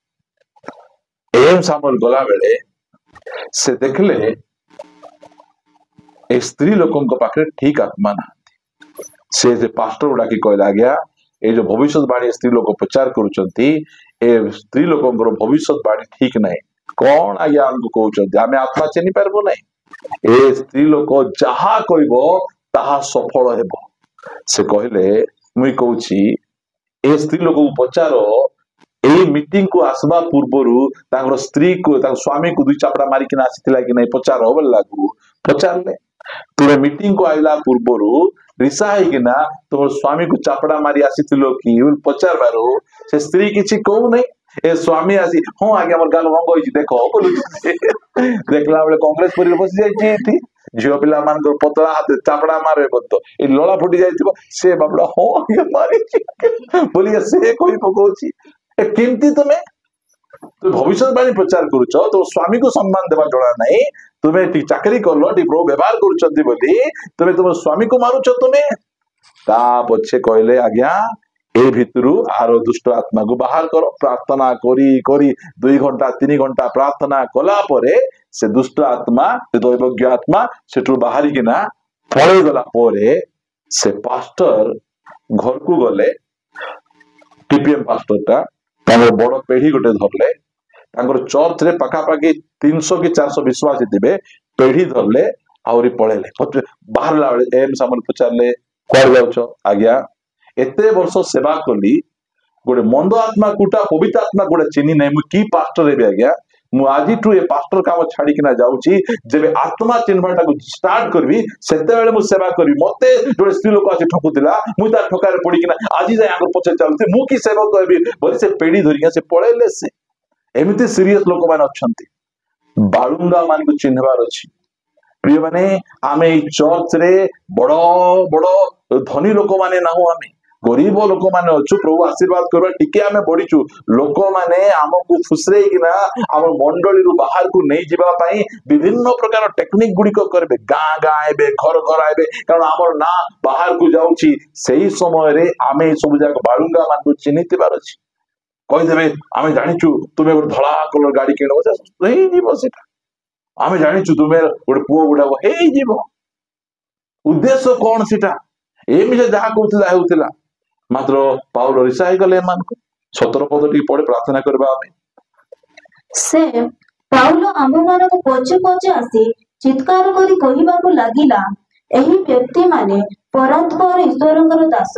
एम सामुएल गला बेले से देखले ए स्त्री लोकों पाखे ठीक आत्मा ना से पास्टर गुड़ा की कहला गया ए जो भविष्यवाणी स्त्री लोक प्रचार करुचंती ए स्त्री लोकों भविष्यवाणी ठीक नहीं कौन आज्ञा हमको कहउचंती आमे आत्मा चिनी पारबो नहीं ए स्त्री लोक जहा कहबो ताहा सफल हेबो से कहले मुई कहउची ए स्त्री लोक पचारो ए मीटिंग को आसबा पूर्वरु तांगर स्त्री को तांगर स्वामी को दुई चापड़ा मारी किना आसीतिला कि नहीं पचारो बोल लागू पचारले तुमे मीटिंग को आइला पूर्वरु रिसा है कि ना तुम स्वामी को चापड़ा मारी आसीतिलो कि पचार बारो से स्त्री किछि कहू नहीं ए स्वामी आसी हां आगे हमर गाल रंग होई देखो बोलु देखला बेले कांग्रेस परि बस जाई छी झियो पिला मान को पतला हाथ चापड़ा मारे बतो ए लोला फुटी जाइतिबो से बाबड़ा हां आगे मारी बोलिए से कोई पकोची ए किंती तुम्हें तो भविष्यवाणी प्रचार करुच तो स्वामी को सम्मान देवा जड़ा नहीं तुम्हें ठीक चाकरी करलो ठीक प्रो व्यवहार करुचंती बोली तुम्हें तुम स्वामी को मारुच तुम्हें ता पछे कहले आज्ञा ए भितरु आरो दुष्ट आत्मा को बाहर करो प्रार्थना करी करी 2 घंटा 3 घंटा प्रार्थना कला परे से दुष्ट आत्मा दैवज्ञ आत्मा सेठु बाहरी किना पळे गला परे से पास्टर घर को गले टीपीएम पास्टर ता बड़ पेढ़ी गोटे धरले चर्च रे पाखापाखि 300 कि 400 विश्वासी थे पेढ़ी धरले आहरी पलैले बाहरला बेले एम सामुएल पचारे कुआड़ जाउछ आज्ञा एते वर्ष सेवा कली गोटे मंद आत्मा गुटा पवित्र आत्मा गुटा चिन्ही नहीं कि पास्टर हेबी आज्ञा मु आजिठू ए पास्टर काम छाड़ी किना जाउची जेबे आत्मा चिन्हबाटा को स्टार्ट करबी सेते बेले मु सेवा करबी मते जोडे स्त्री लोक आसी ठकुतिला मु ता ठकारे पड़ी किना आजी जाय आगर पछे चलते मु की सेवा करबी बोले से पेड़ी धरिया से पळेले से एमिति सीरियस लोक मान अछंती बालुंगा मान को चिन्हबार अछि प्रिय माने आमे चर्च रे बड़ बड़ धनी लोक माने नाहु आमे गरीब लोक माने अच्छु प्रभु आशीर्वाद करबा टिके आमे बढिचु लोक माने हमकु फुसरे किना हम मंडली रु बाहर को नहीं जिबा पई विभिन्न प्रकार टेक्निक गुडी को करबे गां गां आबे घर घर आबे कारण हमर ना बाहर को जाउची सेही समय रे आमे सब जाक बालुंगा मान को चिन्हितिबार अछि कहि देबे आमे जानिचु तुमे एक धळा कलर गाड़ी किनबो सही जीवो सेटा आमे जानिचु तुमे गोटे पुओ गुडा हे जीवो उद्देश्य कोन सेटा एमि जे जहा कहउतिला हेउतिला मात्र पाउल रिसाई गले मान को 17 पद टी पढे प्रार्थना करबा आमे से पाउल आंभ मान को पछे पछे आसी चित्कार करी कहिबा को लागिला एही व्यक्ति माने परस्पर ईश्वरंकर दास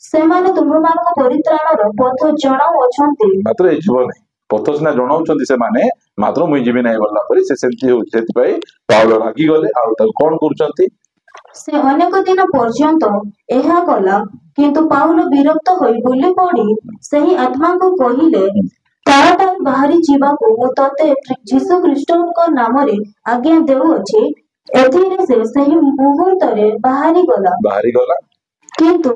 से माने तुम मान को परित्राणर पथ जणाउ अछंती मात्र ए जीवन पथ सिना जणाउछंती से माने मात्र मुई जीवी नाही बोलला परी से सेंती हो सेति पई पाउल रागी गले आ त कोन करछंती से अनेक दिन पर्यंत एहा कला किंतु पाउल विरक्त होई बुली पड़ी सही आत्मा को कहिले ताराटा बाहरी जीवा को मु तते यीशु ख्रीष्टଙ୍କ नामरे आज्ञा देउ अछि एथिरे से सही मुहूर्तरे बाहरी गला किंतु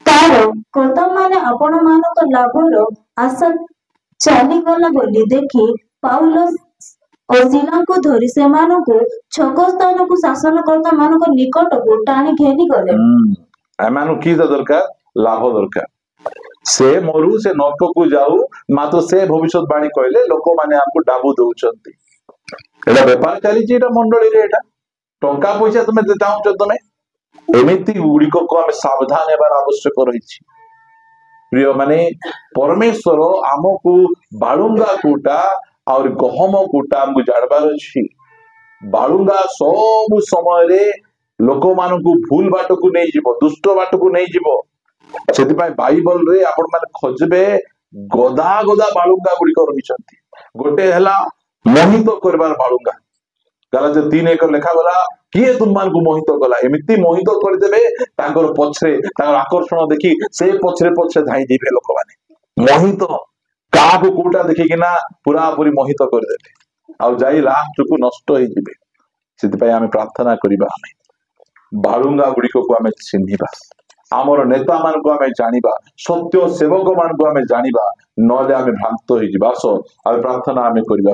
तार कर्ता माने आपण मानक लाभर आशा चाली गला बोली देखि पाउल और सिला को धरी से मानो को छक स्थान को शासन करता मानो को निकट को टाणी घेनी गले एमानु की दरकार लाभ दरकार से मरु से नरक को जाऊ मात्र से भविष्यवाणी कहले लोक माने हमको डाबू दउचंती एटा व्यापार चली छी एटा मंडली रे एटा टंका पैसा तुमे चाहू तुमे एमिति गुडी को हम सावधान हेबार आवश्यक रही छी प्रिय माने परमेश्वर हमको बालुंगा कोटा और गहम कोटा हमको जाड़बार अछि बालुंगा सब समय रे लोक मान को भूल बाट को नहीं जीवो दुष्ट बाट को नहीं जीवो सेति पय बाइबल रे आपण माने खोजबे गदा गदा बालुंगा गुडी को रहिचंती गोटे हला मोहित करबार बालुंगा गलातिया 3:1 लेखा गला किए तुम मान को मोहित गला एमिति मोहित कर देबे तांकर पछरे तांकर आकर्षण देखि से पछरे पछरे धाई जीवे लोक माने मोहित का को कोटा देखि किना पूरा पूरी मोहित कर देबे आ जाई लास्ट को नष्ट होई जिवे सेति पय आमे प्रार्थना करिबा आमे बालुंगा गुडी को आमे चिन्हिबा आमर नेता मान को आमे जानिबा सत्य सेवक मान को आमे जानिबा नले आमे भ्रांत होई जिबा सो आ प्रार्थना आमे करिबा